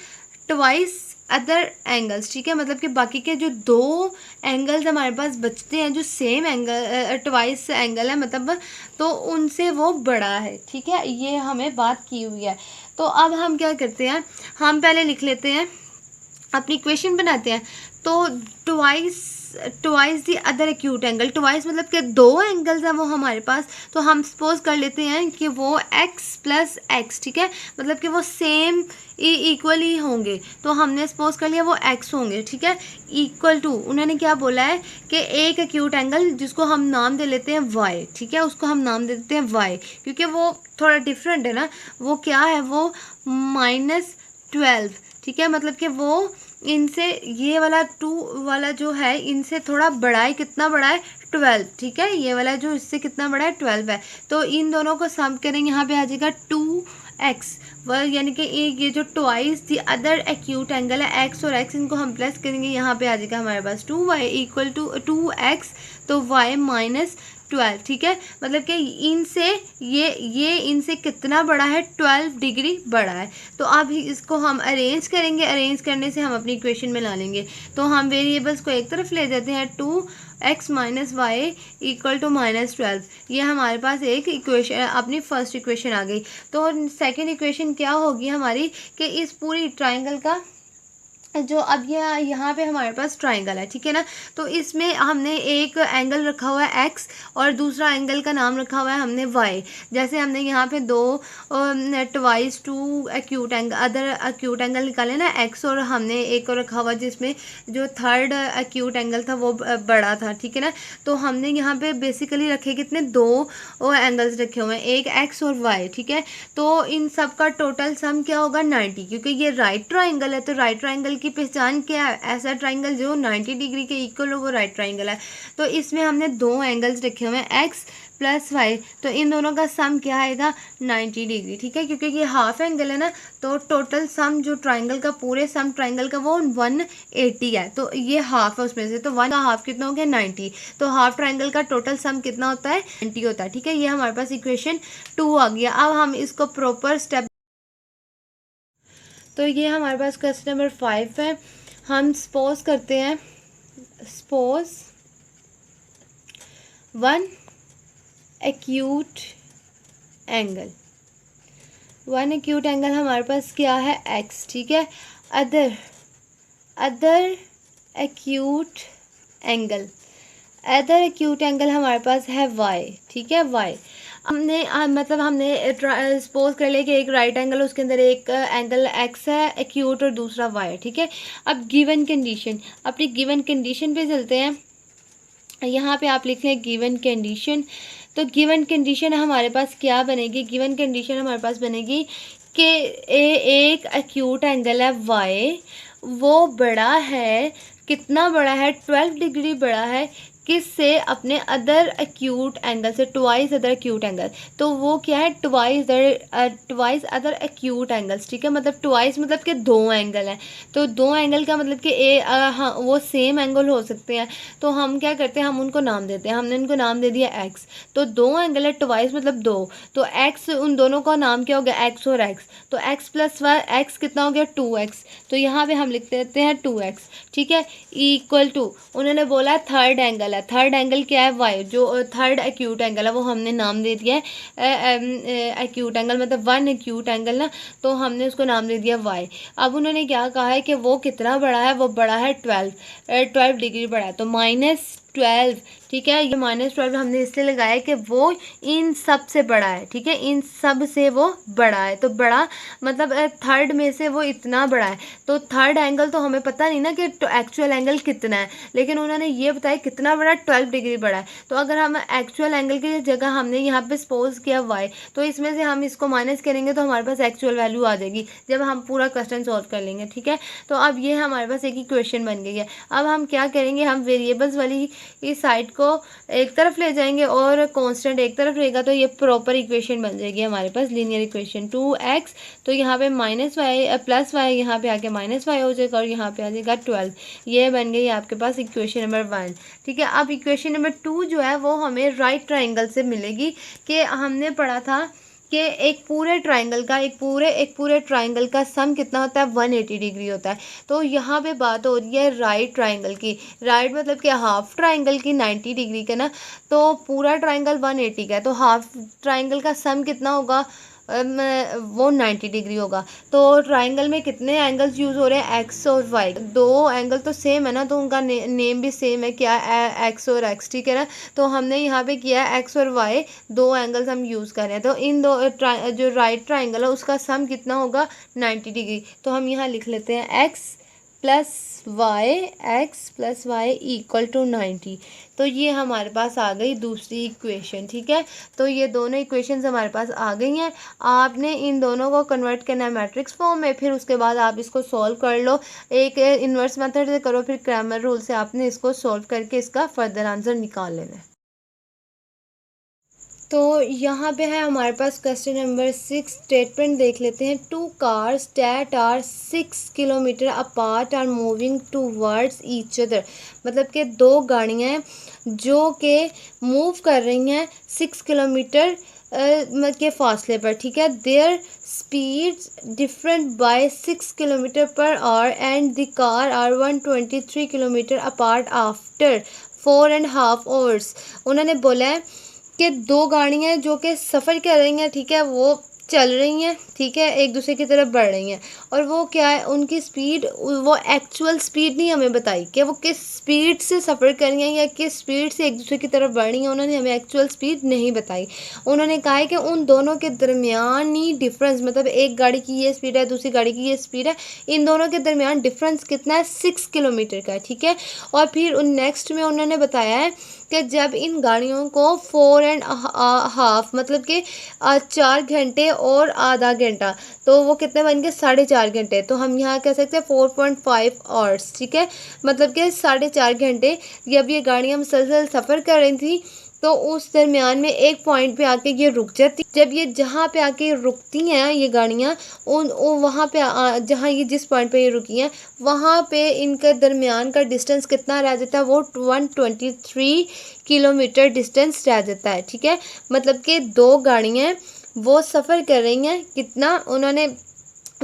ट्वाइस अदर एंगल्स, ठीक है, मतलब कि बाकी के जो 2 एंगल्स हमारे पास बचते हैं जो सेम एंगल ट्वाइस एंगल है मतलब, तो उनसे वो बड़ा है, ठीक है, ये हमें बात की हुई है। तो अब हम क्या करते हैं, हम पहले लिख लेते हैं अपनी इक्वेशन बनाते हैं। तो twice the other acute angle, twice मतलब कि दो एंगल्स हैं वो हमारे पास, तो हम सपोज कर लेते हैं कि वो x प्लस एक्स, ठीक है, मतलब कि वो सेम इक्वली होंगे, तो हमने सपोज कर लिया वो x होंगे, ठीक है, इक्वल टू, उन्होंने क्या बोला है कि एक एक्यूट एंगल जिसको हम नाम दे लेते हैं y, ठीक है, उसको हम नाम दे देते हैं y, क्योंकि वो थोड़ा डिफरेंट है ना, वो क्या है, वो -12, ठीक है, मतलब कि वो इनसे ये वाला 2 वाला जो है इनसे थोड़ा बड़ा है, कितना बड़ा है 12, ठीक है, ये वाला जो इससे कितना बड़ा है 12 है, तो इन दोनों को सम करेंगे, यहाँ पे आ जाएगा 2x, वह यानी कि ये जो twice the other acute angle है x और x, इनको हम प्लस करेंगे, यहाँ पे आ जाएगा हमारे पास 2y इक्वल टू 2x, तो y -12, ठीक है, मतलब कि इनसे ये इनसे कितना बड़ा है 12 डिग्री बड़ा है, तो अब इसको हम अरेंज करेंगे, अरेंज करने से हम अपनी इक्वेशन में ला लेंगे, तो हम वेरिएबल्स को एक तरफ ले जाते हैं, 2x minus y equal to -12, ये हमारे पास एक इक्वेशन, अपनी फर्स्ट इक्वेशन आ गई। तो सेकंड इक्वेशन क्या होगी हमारी कि इस पूरी ट्राइंगल का जो अब ये यहाँ पे हमारे पास ट्राइंगल है, ठीक है ना, तो इसमें हमने एक एंगल रखा हुआ है x और दूसरा एंगल का नाम रखा हुआ है हमने y, जैसे हमने यहाँ पे दो twice two acute angle other acute angle निकाले ना x, और हमने एक और रखा हुआ जिसमें जो थर्ड एक्यूट एंगल था वो बड़ा था, ठीक है ना, तो हमने यहाँ पे बेसिकली रखे कितने, दो एंगल्स रखे हुए हैं, एक x और y, ठीक है, तो इन सब का टोटल सम क्या होगा 90, क्योंकि ये राइट ट्राइंगल है, तो राइट ट्राइंगल की पहचान क्या है, ऐसा ट्राइंगल जो 90 डिग्री के इक्वल हो वो राइट ट्राइंगल है, तो इसमें हमने दो एंगल्स रखे हुए हैं x प्लस वाई, तो इन दोनों का सम क्या आएगा 90 डिग्री, ठीक है, क्योंकि ये हाफ एंगल है ना, तो टोटल सम जो ट्राइंगल का पूरे सम ट्राइंगल का वो 180 है, तो ये हाफ है उसमें से, तो 1 का हाफ कितना हो गया 90, तो हाफ ट्राइंगल का टोटल सम कितना होता है 90 होता है, ठीक है, ये हमारे पास इक्वेशन 2 आ गया। अब हम इसको प्रॉपर स्टेप, तो ये हमारे पास क्वेश्चन नंबर 5 है, हम सपोज करते हैं, suppose one acute angle, one acute angle हमारे पास क्या है x, ठीक है, other acute angle, other acute angle हमारे पास है y, ठीक है, y हमने मतलब हमने सपोज कर लिया कि एक राइट एंगल, उसके अंदर एक एंगल x है एक्यूट और दूसरा y है, ठीक है, अब गिवन कंडीशन, अपनी गिवन कंडीशन पे चलते हैं, यहाँ पे आप लिख रहे हैं गिवन कंडीशन, तो गिवन कंडीशन हमारे पास क्या बनेगी, गिवन कंडीशन हमारे पास बनेगी कि एक एक्यूट एंगल है y, वो बड़ा है, कितना बड़ा है 12 डिग्री बड़ा है, किससे, अपने अदर एक्यूट एंगल से, ट्वाइस अदर एक्यूट एंगल, तो वो क्या है ट्वाइस अदर एक्यूट एंगल्स, ठीक है, मतलब ट्वाइस मतलब कि दो एंगल हैं, तो दो एंगल का मतलब कि हाँ वो सेम एंगल हो सकते हैं, तो हम क्या करते हैं, हम उनको नाम देते हैं, हमने उनको नाम दे दिया x, तो दो एंगल है ट्वाइस मतलब दो, तो x उन दोनों का नाम क्या हो गया x और x, तो x प्लस वाई x कितना हो गया 2x, तो यहाँ पे हम लिख देते हैं 2x, ठीक है, इक्वल टू, उन्होंने बोला थर्ड एंगल, थर्ड एंगल क्या है y, जो थर्ड एक्यूट एंगल है वो हमने नाम दे दिया है एक्यूट एंगल, मतलब वन एक्यूट एंगल ना, तो हमने उसको नाम दे दिया y। अब उन्होंने क्या कहा है कि वो कितना बड़ा है, वो बड़ा है 12 डिग्री बड़ा है, तो -12, ठीक है, ये -12 हमने इसलिए लगाया कि वो इन सब से बड़ा है, ठीक है, इन सब से वो बड़ा है, तो बड़ा मतलब थर्ड में से वो इतना बड़ा है, तो थर्ड एंगल तो हमें पता नहीं ना कि एक्चुअल एंगल कितना है, लेकिन उन्होंने ये बताया कितना बड़ा 12 डिग्री बड़ा है, तो अगर हम एक्चुअल एंगल की जगह हमने यहाँ पे सपोज किया y, तो इसमें से हम इसको माइनस करेंगे तो हमारे पास एक्चुअल वैल्यू आ जाएगी जब हम पूरा क्वेश्चन सॉल्व कर लेंगे, ठीक है, तो अब ये हमारे पास एक इक्वेशन बन गई है। अब हम क्या करेंगे, हम वेरिएबल्स वाली इस साइड को एक तरफ ले जाएंगे और कांस्टेंट एक तरफ रहेगा, तो ये प्रॉपर इक्वेशन बन जाएगी हमारे पास, लीनियर इक्वेशन 2x, तो यहाँ पे -y प्लस y, यहाँ पे आके -y हो जाएगा और यहाँ पे आ जाएगा 12, ये बन गई आपके पास इक्वेशन नंबर 1, ठीक है। अब इक्वेशन नंबर 2 जो है वो हमें राइट ट्राइंगल से मिलेगी, कि हमने पढ़ा था कि एक पूरे ट्राइंगल का एक पूरे ट्राइंगल का सम कितना होता है 180 डिग्री होता है, तो यहाँ पे बात हो रही है राइट ट्राइंगल की, राइट मतलब कि हाफ ट्राइंगल की 90 डिग्री का ना, तो पूरा ट्राइंगल 180 का है, तो हाफ ट्राइंगल का सम कितना होगा वो 90 डिग्री होगा। तो ट्राइंगल में कितने एंगल्स यूज़ हो रहे हैं, एक्स और वाई। दो एंगल तो सेम है ना, तो उनका नेम भी सेम है, क्या एक्स और एक्स, ठीक है ना। तो हमने यहाँ पे किया है एक्स और वाई, दो एंगल्स हम यूज़ कर रहे हैं। तो इन दो जो राइट ट्राइंगल है उसका सम कितना होगा, 90 डिग्री। तो हम यहाँ लिख लेते हैं x plus y equal to 90। तो ये हमारे पास आ गई दूसरी इक्वेशन, ठीक है। तो ये दोनों इक्वेशंस हमारे पास आ गई हैं। आपने इन दोनों को कन्वर्ट करना है मैट्रिक्स फॉर्म में, फिर उसके बाद आप इसको सॉल्व कर लो। एक इन्वर्स मेथड से करो, फिर क्रैमर रूल से आपने इसको सॉल्व करके इसका फर्दर आंसर निकाल लेना है। तो यहाँ पे है हमारे पास क्वेश्चन नंबर 6। स्टेटमेंट देख लेते हैं। 2 cars that are 6 kilometre apart are moving towards each other. मतलब कि दो गाड़ियाँ हैं जो कि मूव कर रही हैं 6 किलोमीटर के फासले पर, ठीक है। Their speeds different by 6 kilometre per hour and the car are 123 kilometre apart after 4.5 hours। उन्होंने बोला है कि दो गाड़ियाँ जो कि सफ़र कर रही हैं, ठीक है, वो चल रही हैं, ठीक है, एक दूसरे की तरफ बढ़ रही हैं। और वो क्या है, उनकी स्पीड, वो एक्चुअल स्पीड नहीं हमें बताई कि वो किस स्पीड से सफ़र कर रही हैं या किस स्पीड से एक दूसरे की तरफ बढ़ रही हैं। उन्होंने हमें एक्चुअल स्पीड नहीं बताई। उन्होंने कहा है कि उन दोनों के दरमियान ही डिफरेंस, मतलब एक गाड़ी की ये स्पीड है, दूसरी गाड़ी की ये स्पीड है, इन दोनों के दरमियान डिफरेंस कितना है, 6 किलोमीटर का, ठीक है। और फिर नेक्स्ट में उन्होंने बताया है कि जब इन गाड़ियों को 4.5 मतलब कि 4 घंटे और आधा घंटा, तो वो कितने बन गए, 4.5 घंटे। तो हम यहाँ कह सकते हैं 4.5 आवर्स, ठीक है। मतलब कि 4.5 घंटे जब ये गाड़ियाँ मुसलसल सफ़र कर रही थी, तो उस दरमियान में एक पॉइंट पे आके ये रुक जाती। जब ये जहाँ पे आके रुकती हैं ये गाड़ियाँ, उन वहाँ पे जहाँ ये जिस पॉइंट पे ये रुकी हैं, वहाँ पे इनके दरमियान का डिस्टेंस कितना रह जाता है, वो 123 किलोमीटर डिस्टेंस रह जाता है, ठीक है। मतलब कि दो गाड़ियाँ वो सफ़र कर रही हैं, कितना उन्होंने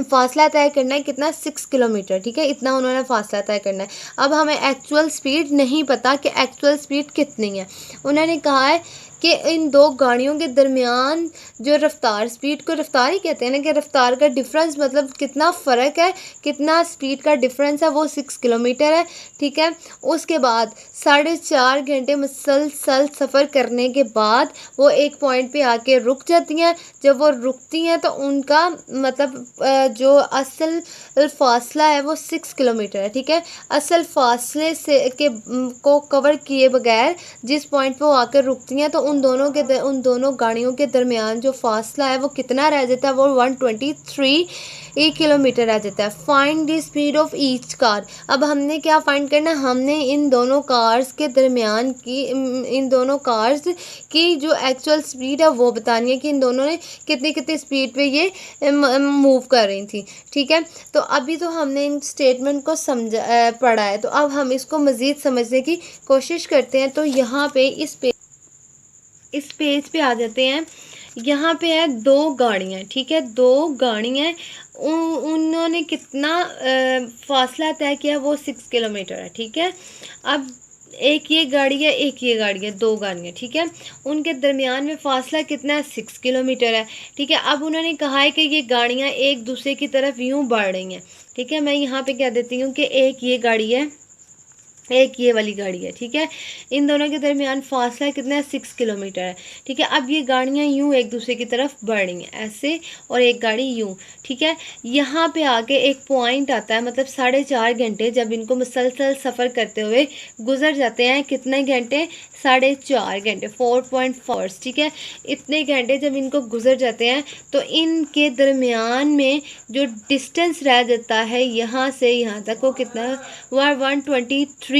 फासला तय करना है, कितना, 6 किलोमीटर, ठीक है, इतना उन्होंने फासला तय करना है। अब हमें एक्चुअल स्पीड नहीं पता कि एक्चुअल स्पीड कितनी है। उन्होंने कहा है कि इन दो गाड़ियों के दरमियान जो रफ्तार, स्पीड को रफ्तार ही कहते हैं ना, कि रफ्तार का डिफरेंस, मतलब कितना फ़र्क है, कितना स्पीड का डिफरेंस है, वो 6 किलोमीटर है, ठीक है। उसके बाद 4.5 घंटे मुसलसल सफ़र करने के बाद वो एक पॉइंट पे आके रुक जाती हैं। जब वो रुकती हैं तो उनका मतलब जो असल फासला है वो 6 किलोमीटर है, ठीक है। असल फासले से को कवर किए बगैर जिस पॉइंट पे वो आकर रुकती हैं, तो उन दोनों गाड़ियों के दरमियान जो फासला है वो कितना रह जाता है, वो 123 किलोमीटर रह जाता है। Find the speed of each car. अब हमने क्या फाइंड करना है, हमने इन दोनों कार्स के दरमियान की, इन दोनों कार्स की जो एक्चुअल स्पीड है वो बतानी है कि इन दोनों ने कितनी कितनी स्पीड पे ये मूव कर रही थी, ठीक है। तो अभी तो हमने इन स्टेटमेंट को पढ़ा है, तो अब हम इसको मज़ीद समझने की कोशिश करते हैं। तो यहाँ पे इस पेज पे आ जाते हैं। यहाँ पे है दो गाड़ियाँ, ठीक है, दो गाड़ियाँ, उन्होंने कितना फासला तय किया, वो 6 किलोमीटर है, ठीक है। अब एक ये गाड़ी है, एक ये गाड़ी है, दो गाड़ियाँ, ठीक है, उनके दरमियान में फासला कितना है, 6 किलोमीटर है, ठीक है। अब उन्होंने कहा है कि ये गाड़ियाँ एक दूसरे की तरफ यूँ बढ़ रही हैं, ठीक है। मैं यहाँ पे कह देती हूँ कि एक ये गाड़ी है, एक ये वाली गाड़ी है, ठीक है। इन दोनों के दरमियान फासला कितना है, 6 किलोमीटर है, ठीक है। अब ये गाड़ियाँ यूँ एक दूसरे की तरफ बढ़ रही हैं ऐसे, और एक गाड़ी यूँ, ठीक है। यहाँ पे आके एक पॉइंट आता है, मतलब 4.5 घंटे जब इनको मुसलसल सफ़र करते हुए गुजर जाते हैं, कितने घंटे, 4.5 घंटे, 4.4, ठीक है। इतने घंटे जब इनको गुजर जाते हैं, तो इनके दरमियान में जो डिस्टेंस रह जाता है यहाँ से यहाँ तक, वो कितना, वह 123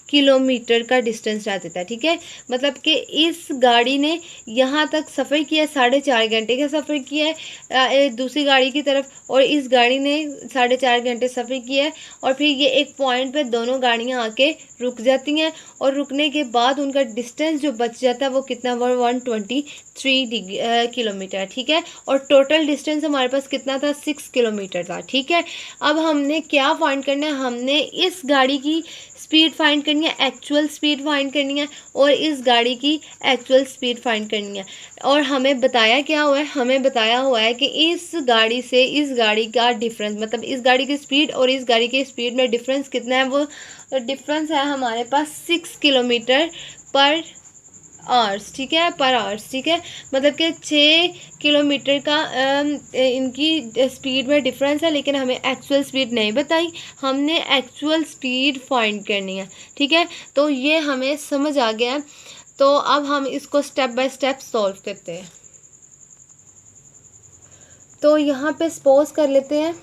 किलोमीटर का डिस्टेंस रह जाता है, ठीक है। मतलब कि इस गाड़ी ने यहाँ तक सफ़र किया, 4.5 घंटे का सफ़र किया है दूसरी गाड़ी की तरफ, और इस गाड़ी ने 4.5 घंटे सफ़र किया है। और फिर ये एक पॉइंट पे दोनों गाड़ियाँ आके रुक जाती हैं, और रुकने के बाद उनका डिस्टेंस जो बच जाता है वो कितना, 123 किलोमीटर, ठीक है। और टोटल डिस्टेंस हमारे पास कितना था, 6 किलोमीटर था, ठीक है। अब हमने क्या फाइंड करना है, हमने इस गाड़ी की स्पीड फाइंड करनी है, एक्चुअल स्पीड फाइंड करनी है, और इस गाड़ी की एक्चुअल स्पीड फाइंड करनी है। और हमें बताया क्या हुआ है, हमें बताया हुआ है कि इस गाड़ी से इस गाड़ी का डिफरेंस, मतलब इस गाड़ी की स्पीड और इस गाड़ी की स्पीड में डिफरेंस कितना है, वो डिफरेंस है हमारे पास 6 किलोमीटर पर आवर्स, ठीक है, पर आवर्स, ठीक है। मतलब कि 6 किलोमीटर का इनकी स्पीड में डिफरेंस है, लेकिन हमें एक्चुअल स्पीड नहीं बताई, हमने एक्चुअल स्पीड फाइंड करनी है, ठीक है। तो ये हमें समझ आ गया। तो अब हम इसको स्टेप बाय स्टेप सॉल्व करते हैं। तो यहाँ पे सपोज कर लेते हैं,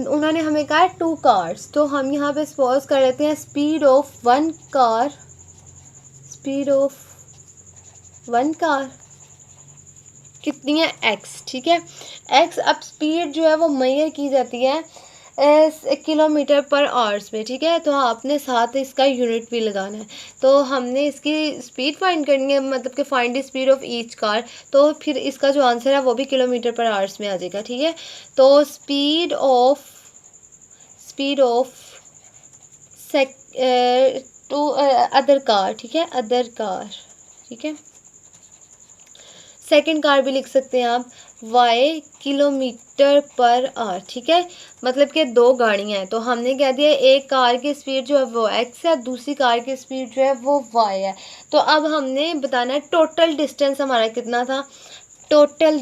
उन्होंने हमें कहा 2 कार्स, तो हम यहाँ पे सपोज कर लेते हैं speed of 1 car, speed of 1 car कितनी है, x, ठीक है, x। अब स्पीड जो है वो मेजर की जाती है किलोमीटर पर आवर्स में, ठीक है। तो आपने साथ इसका यूनिट भी लगाना है। तो हमने इसकी स्पीड फाइंड करनी है, मतलब कि find the speed of each car, तो फिर इसका जो आंसर है वो भी किलोमीटर पर आवर्स में आ जाएगा, ठीक है। तो speed of two other car, ठीक है, अदर कार, ठीक है। सेकंड कार भी लिख सकते हैं आप, y किलोमीटर पर आवर, ठीक है। मतलब कि 2 गाड़ियाँ हैं, तो हमने कह दिया एक कार की स्पीड जो है वो x है, दूसरी कार की स्पीड जो है वो y है। तो अब हमने बताना है टोटल डिस्टेंस हमारा कितना था, टोटल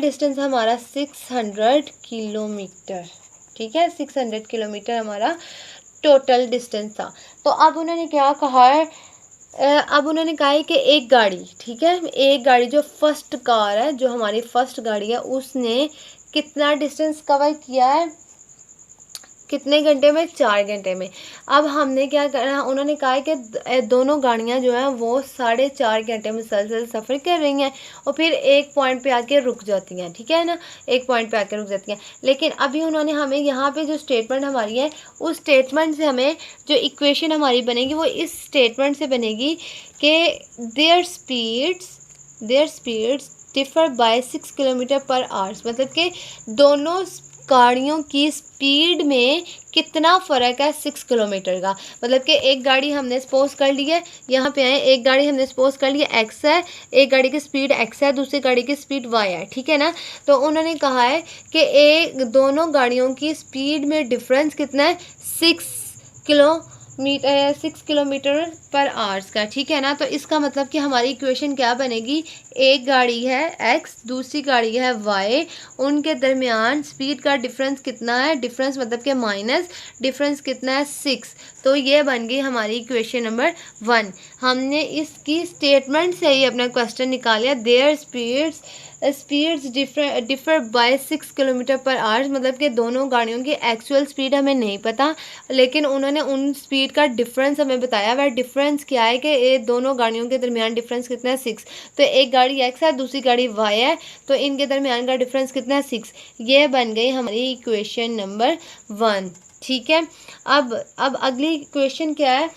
डिस्टेंस हमारा 600 किलोमीटर, ठीक है, 600 किलोमीटर हमारा टोटल डिस्टेंस था। तो अब उन्होंने क्या कहा है, अब उन्होंने कहा है कि एक गाड़ी, ठीक है, एक गाड़ी जो फर्स्ट कार है, जो हमारी फर्स्ट गाड़ी है, उसने कितना डिस्टेंस कवर किया है, कितने घंटे में, 4 घंटे में। अब हमने क्या करना, उन्होंने कहा है कि दोनों गाड़ियां जो हैं वो 4.5 घंटे मुसलसल सफ़र कर रही हैं और फिर एक पॉइंट पे आके रुक जाती हैं, ठीक है ना, एक पॉइंट पे आके रुक जाती हैं। लेकिन अभी उन्होंने हमें यहाँ पे जो स्टेटमेंट हमारी है, उस स्टेटमेंट से हमें जो इक्वेशन हमारी बनेगी वो इस स्टेटमेंट से बनेगी कि their speeds differ by 6 kilometre per hours, मतलब कि दोनों गाड़ियों की स्पीड में कितना फ़र्क है, 6 किलोमीटर का। मतलब कि एक गाड़ी हमने सपोज कर ली है, यहाँ पे आए, एक गाड़ी हमने सपोज कर ली है x है, एक गाड़ी की स्पीड x है, दूसरी गाड़ी की स्पीड y है, ठीक है ना। तो उन्होंने कहा है कि दोनों गाड़ियों की स्पीड में डिफरेंस कितना है, 6 किलोमीटर पर आवर्स का, ठीक है ना। तो इसका मतलब कि हमारी इक्वेशन क्या बनेगी, एक गाड़ी है x, दूसरी गाड़ी है y, उनके दरमियान स्पीड का डिफरेंस कितना है, डिफरेंस मतलब कि माइनस डिफरेंस कितना है, 6। तो ये बन गई हमारी इक्वेशन नंबर 1। हमने इसकी स्टेटमेंट से ही अपना क्वेश्चन निकाला, their speeds differ by 6 kilometre per hours, मतलब कि दोनों गाड़ियों की एक्चुअल स्पीड हमें नहीं पता, लेकिन उन्होंने उन स्पीड का डिफरेंस हमें बताया। वह डिफरेंस क्या है कि ये दोनों गाड़ियों के दरमियान डिफरेंस कितना है, 6। तो एक गाड़ी x है, दूसरी गाड़ी y है, तो इनके दरमियान का डिफरेंस कितना है, 6। ये बन गई हमारी इक्वेशन नंबर 1, ठीक है। अब अगली इक्वेशन क्या है,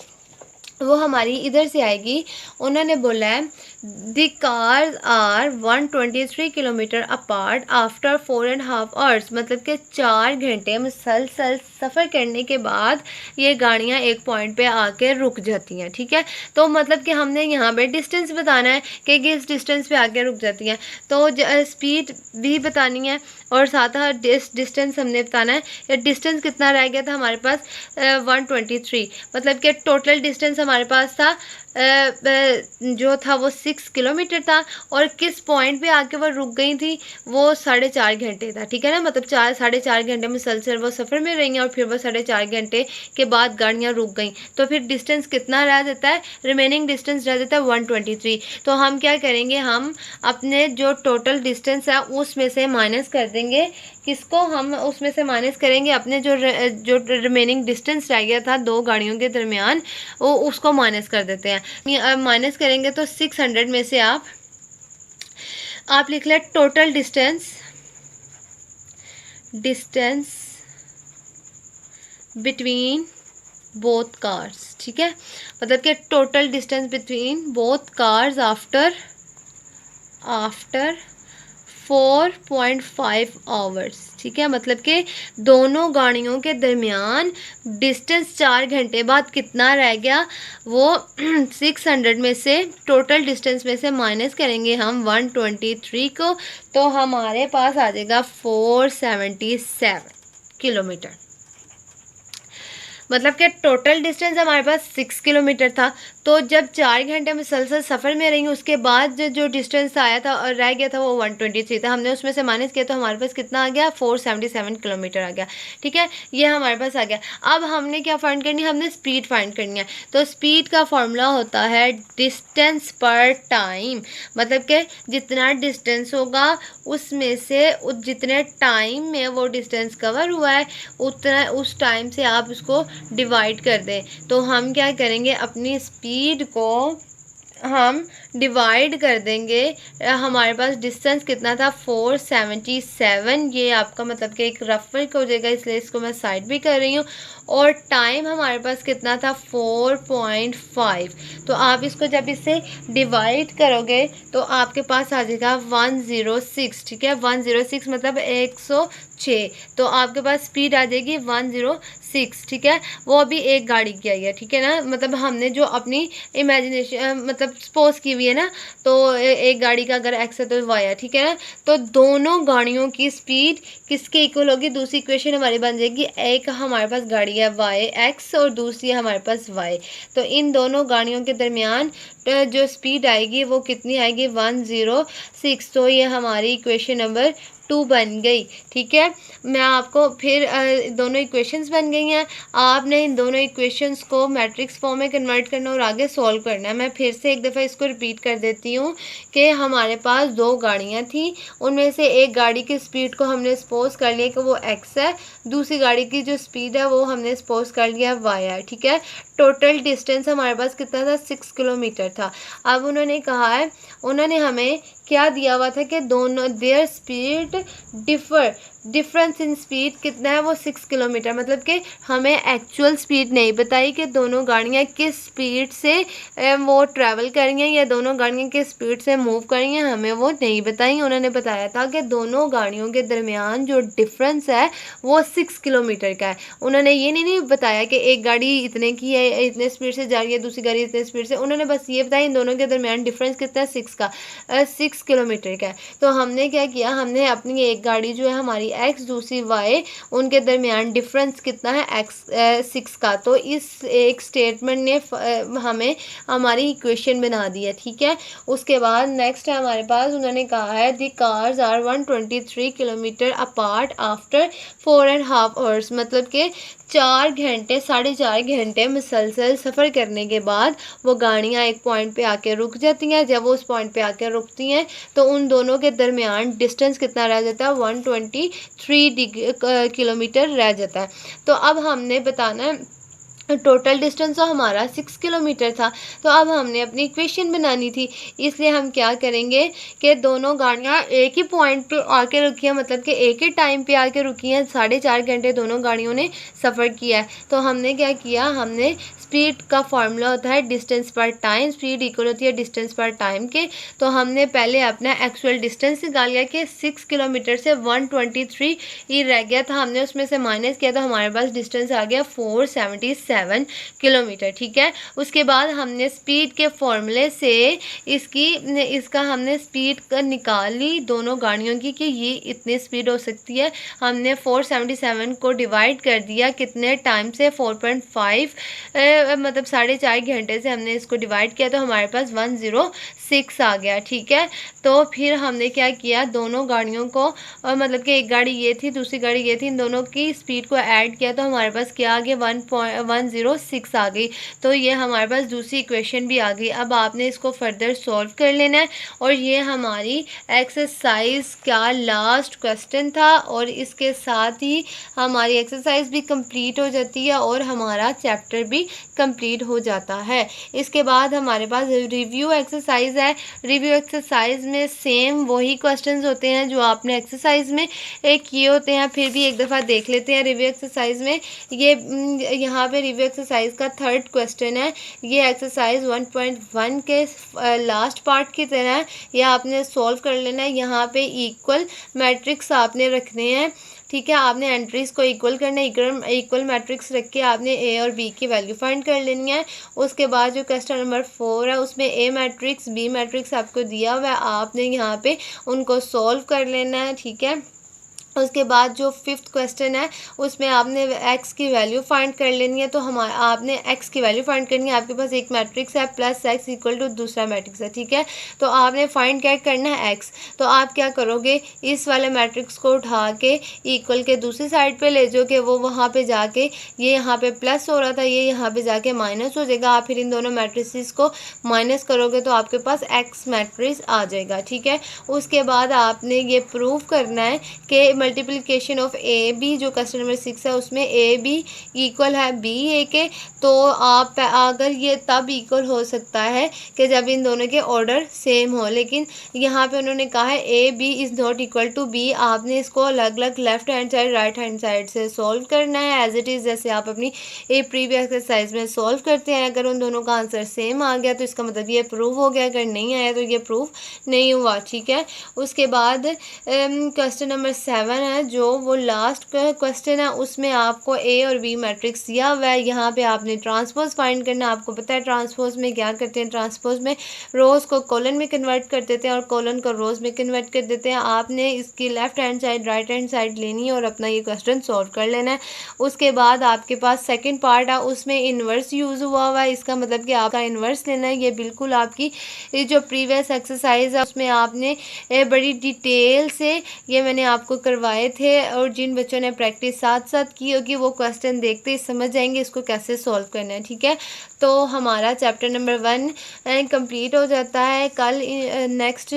वो हमारी इधर से आएगी। उन्होंने बोला है the cars are 123 kilometre apart after 4.5 hours, मतलब कि 4 घंटे मुसलसल सफ़र करने के बाद ये गाड़ियाँ एक पॉइंट पे आके रुक जाती हैं, ठीक है। तो मतलब कि हमने यहाँ पे डिस्टेंस बताना है कि किस डिस्टेंस पे आके रुक जाती हैं, तो स्पीड भी बतानी है और साथ साथ डिस्टेंस हमने बताना है। डिस्टेंस कितना रह गया था हमारे पास, 123, मतलब कि टोटल डिस्टेंस हमारे पास था जो था वो 6 किलोमीटर था, और किस पॉइंट पे आके वो रुक गई थी, वो 4.5 घंटे था, ठीक है ना। मतलब 4.5 घंटे मुसलसल वो सफ़र में रही हैं और फिर वो 4.5 घंटे के बाद गाड़ियाँ रुक गई। तो फिर डिस्टेंस कितना रह जाता है, रिमेनिंग डिस्टेंस रह जाता है 123। तो हम क्या करेंगे, हम अपने जो टोटल डिस्टेंस है उसमें से माइनस कर देंगे, किसको, हम उसमें से माइनस करेंगे अपने जो रिमेनिंग डिस्टेंस रह गया था दो गाड़ियों के दरमियान, वो उसको माइनस कर देते हैं। माइनस करेंगे तो 600 में से आप लिख लें total distance between both cars, ठीक है। मतलब कि total distance between both cars after 4.5 hours, ठीक है। मतलब कि दोनों गाड़ियों के दरमियान डिस्टेंस 4 घंटे बाद कितना रह गया, वो 600 में से, टोटल डिस्टेंस में से माइनस करेंगे हम 123 को, तो हमारे पास आ जाएगा 477 किलोमीटर। मतलब कि टोटल डिस्टेंस हमारे पास 6 किलोमीटर था। तो जब 4 घंटे मुसलसल सफ़र में रही, उसके बाद जो डिस्टेंस आया था और रह गया था वो 123 था, हमने उसमें से माइनस किया तो हमारे पास कितना आ गया, 477 किलोमीटर आ गया, ठीक है। ये हमारे पास आ गया। अब हमने क्या फाइंड करनी है, हमने स्पीड फाइंड करनी है। तो स्पीड का फॉर्मूला होता है डिस्टेंस पर टाइम, मतलब कि जितना डिस्टेंस होगा उसमें से जितने टाइम में वो डिस्टेंस कवर हुआ है उतना, उस टाइम से आप उसको डिवाइड कर दें। तो हम क्या करेंगे, अपनी स्पीड को हम डिवाइड कर देंगे। हमारे पास डिस्टेंस कितना था, 477। ये आपका मतलब कि एक रफ वर्क हो जाएगा, इसलिए इसको मैं साइड भी कर रही हूँ। और टाइम हमारे पास कितना था, 4.5। तो आप इसको जब इससे डिवाइड करोगे तो आपके पास आ जाएगा 106, ठीक है। 106 मतलब 106। तो आपके पास स्पीड आ जाएगी 106, ठीक है। वो अभी एक गाड़ी की आई है, ठीक है ना। मतलब हमने जो अपनी इमेजिनेशन मतलब सपोज की हुई है ना, तो एक गाड़ी का अगर एक्स है तो वाई है, ठीक है ना। तो दोनों गाड़ियों की स्पीड किसके इक्वल होगी, दूसरी इक्वेशन हमारी बन जाएगी, एक हमारे पास गाड़ी है वाई एक्स और दूसरी है हमारे पास वाई। तो इन दोनों गाड़ियों के दरमियान जो स्पीड आएगी वो कितनी आएगी, 106। तो ये हमारी इक्वेशन नंबर 2 बन गई, ठीक है। मैं आपको फिर दोनों इक्वेशंस बन गई हैं, आपने इन दोनों इक्वेशंस को मैट्रिक्स फॉर्म में कन्वर्ट करना और आगे सॉल्व करना है। मैं फिर से एक दफ़ा इसको रिपीट कर देती हूँ कि हमारे पास 2 गाड़ियाँ थी, उनमें से एक गाड़ी की स्पीड को हमने सपोज कर लिया कि वो एक्स है, दूसरी गाड़ी की जो स्पीड है वो हमने सपोज कर लिया वाई है, ठीक है। टोटल डिस्टेंस हमारे पास कितना था, 6 किलोमीटर था। अब उन्होंने कहा है, उन्होंने हमें क्या दिया हुआ था कि दोनों there speed difference in speed कितना है, वो 6 किलोमीटर। मतलब कि हमें एक्चुअल स्पीड नहीं बताई कि दोनों गाड़ियाँ किस स्पीड से वो ट्रैवल कर रही हैं या दोनों गाड़ियाँ किस स्पीड से मूव कर रही हैं, हमें वो नहीं बताई। उन्होंने बताया था कि दोनों गाड़ियों के दरमियान जो डिफरेंस है वो 6 किलोमीटर का है। उन्होंने ये नहीं बताया कि एक गाड़ी इतने की है, इतने स्पीड से जा रही है, दूसरी गाड़ी इतने स्पीड से। उन्होंने बस ये बताया इन दोनों के दरमियान डिफरेंस कितना है, 6 किलोमीटर का है। तो हमने क्या किया, हमने अपनी एक गाड़ी जो है हमारी एक्स, दूसरी वाई, उनके दरमियान डिफरेंस कितना है, एक्स 6 का। तो इस एक स्टेटमेंट ने हमें हमारी इक्वेशन बना दी है, ठीक है। उसके बाद नेक्स्ट है हमारे पास, उन्होंने कहा है the cars are 123 kilometre apart after 4.5 hours. मतलब कि 4 घंटे 4.5 घंटे मुसलसल सफ़र करने के बाद वो गाड़ियाँ एक पॉइंट पे आके रुक जाती हैं। जब वो उस पॉइंट पे आके रुकती हैं तो उन दोनों के दरमियान डिस्टेंस कितना रह जाता है, 123 किलोमीटर रह जाता है। तो अब हमने बताना है, टोटल डिस्टेंस तो हमारा 6 किलोमीटर था। तो अब हमने अपनी इक्वेशन बनानी थी, इसलिए हम क्या करेंगे कि दोनों गाड़ियाँ एक ही पॉइंट पे आके रुकी हैं, मतलब कि एक ही टाइम पे आके रुकी हैं। 4.5 घंटे दोनों गाड़ियों ने सफ़र किया है। तो हमने क्या किया, हमने स्पीड का फार्मूला होता है डिस्टेंस पर टाइम, स्पीड इक्वल होती है डिस्टेंस पर टाइम के। तो हमने पहले अपना एक्चुअल डिस्टेंस निकाल लिया कि 6 किलोमीटर से 123 ही रह गया था, हमने उसमें से माइनस किया तो हमारे पास डिस्टेंस आ गया 477 किलोमीटर, ठीक है। उसके बाद हमने स्पीड के फॉर्मूले से इसका हमने स्पीड निकाल ली दोनों गाड़ियों की कि ये इतनी स्पीड हो सकती है। हमने 477 को डिवाइड कर दिया कितने टाइम से, 4.5 मतलब 4.5 घंटे से हमने इसको डिवाइड किया तो हमारे पास 106 आ गया, ठीक है। तो फिर हमने क्या किया, दोनों गाड़ियों को मतलब कि एक गाड़ी ये थी, दूसरी गाड़ी ये थी, इन दोनों की स्पीड को ऐड किया तो हमारे पास क्या आ गया, 106 आ गई। तो ये हमारे पास दूसरी इक्वेशन भी आ गई। अब आपने इसको फर्दर सॉल्व कर लेना है। और ये हमारी एक्सरसाइज का लास्ट क्वेश्चन था और इसके साथ ही हमारी एक्सरसाइज भी कंप्लीट हो जाती है और हमारा चैप्टर भी कंप्लीट हो जाता है। इसके बाद हमारे पास रिव्यू एक्सरसाइज है। रिव्यू एक्सरसाइज में सेम वही क्वेश्चंस होते हैं जो आपने एक्सरसाइज में किए होते हैं, फिर भी एक दफ़ा देख लेते हैं रिव्यू एक्सरसाइज में। ये यहाँ पे रिव्यू एक्सरसाइज का थर्ड क्वेश्चन है। ये एक्सरसाइज 1.1 के लास्ट पार्ट की तरह है। यह आपने सॉल्व कर लेना है। यहाँ पे इक्वल मैट्रिक्स आपने रखने हैं, ठीक है। आपने एंट्रीज को इक्वल करना है। इक्वल मैट्रिक्स रख के आपने ए और बी की वैल्यू फाइंड कर लेनी है। उसके बाद जो क्वेश्चन नंबर 4 है उसमें ए मैट्रिक्स बी मैट्रिक्स आपको दिया हुआ है, आपने यहाँ पे उनको सॉल्व कर लेना है, ठीक है। उसके बाद जो फिफ्थ क्वेश्चन है उसमें आपने एक्स की वैल्यू फाइंड कर लेनी है। तो आपने एक्स की वैल्यू फाइंड करनी है। आपके पास एक मैट्रिक्स है प्लस एक्स इक्वल टू दूसरा मैट्रिक्स है, ठीक है। तो आपने फाइंड क्या करना है, एक्स। तो आप क्या करोगे, इस वाले मैट्रिक्स को उठा के इक्वल के दूसरी साइड पे ले जाओगे। वो वहाँ पे जाके ये यहाँ पे प्लस हो रहा था, ये यहाँ पे जाके माइनस हो जाएगा। आप फिर इन दोनों मैट्रिक्स को माइनस करोगे तो आपके पास एक्स मैट्रिक्स आ जाएगा, ठीक है। उसके बाद आपने ये प्रूव करना है कि मल्टीप्लिकेशन ऑफ ए बी, जो क्वेश्चन नंबर 6 है उसमें ए बी इक्वल है बी ए के। तो आप अगर ये तब इक्वल हो सकता है कि जब इन दोनों के ऑर्डर सेम हो, लेकिन यहाँ पे उन्होंने कहा है A B is not equal to B. आपने इसको अलग अलग left hand side right hand side से सॉल्व करना है एज इट इज़, जैसे आप अपनी प्रीवियस एक्सरसाइज में सॉल्व करते हैं। अगर उन दोनों का आंसर सेम आ गया तो इसका मतलब ये प्रूव हो गया, अगर नहीं आया तो ये प्रूव नहीं हुआ, ठीक है। उसके बाद क्वेश्चन नंबर 7 है जो वो लास्ट क्वेश्चन है, उसमें आपको ए और बी मैट्रिक्स दिया हुआ है। यहाँ पे आपने ट्रांसपोज फाइंड करना है। आपको पता है ट्रांसपोज में क्या करते हैं, ट्रांसपोज में रोज़ को कॉलन में कन्वर्ट कर देते हैं और कॉलन को रोज़ में कन्वर्ट कर देते हैं। आपने इसकी left hand side right hand side लेनी है और अपना ये क्वेश्चन सॉल्व कर लेना है। उसके बाद आपके पास सेकेंड पार्ट है, उसमें इन्वर्स यूज़ हुआ हुआ है। इसका मतलब कि आपका इन्वर्स लेना है। ये बिल्कुल आपकी जो प्रीवियस एक्सरसाइज है उसमें आपने बड़ी डिटेल से ये मैंने आपको करवाए थे, और जिन बच्चों ने प्रैक्टिस साथ साथ की होगी वो क्वेश्चन देखते ही समझ जाएंगे इसको कैसे सॉल्व करना है, ठीक है। तो हमारा चैप्टर नंबर 1 कंप्लीट हो जाता है। कल नेक्स्ट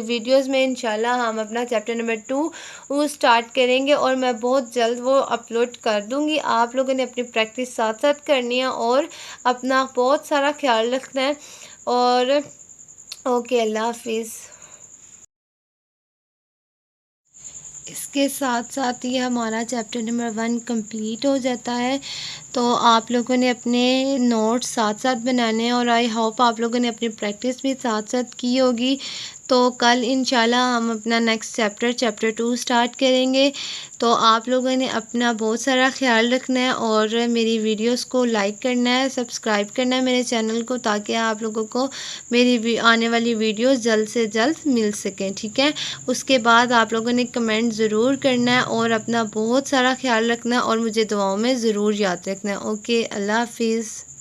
वीडियोस में इंशाल्लाह हम अपना चैप्टर नंबर 2 स्टार्ट करेंगे और मैं बहुत जल्द वो अपलोड कर दूँगी। आप लोगों ने अपनी प्रैक्टिस साथ साथ करनी है और अपना बहुत सारा ख्याल रखना है। और ओके, अल्लाह हाफिज़। इसके साथ साथ ही हमारा चैप्टर नंबर 1 कंप्लीट हो जाता है। तो आप लोगों ने अपने नोट्स साथ साथ बनाने हैं और आई होप आप लोगों ने अपनी प्रैक्टिस भी साथ साथ की होगी। तो कल इंशाल्लाह हम अपना नेक्स्ट चैप्टर 2 स्टार्ट करेंगे। तो आप लोगों ने अपना बहुत सारा ख्याल रखना है और मेरी वीडियोस को लाइक करना है, सब्सक्राइब करना है मेरे चैनल को, ताकि आप लोगों को मेरी आने वाली वीडियोस जल्द से जल्द मिल सकें, ठीक है। उसके बाद आप लोगों ने कमेंट ज़रूर करना है और अपना बहुत सारा ख्याल रखना है और मुझे दुआओं में ज़रूर याद रखना है। ओके, अल्लाह हाफिज़।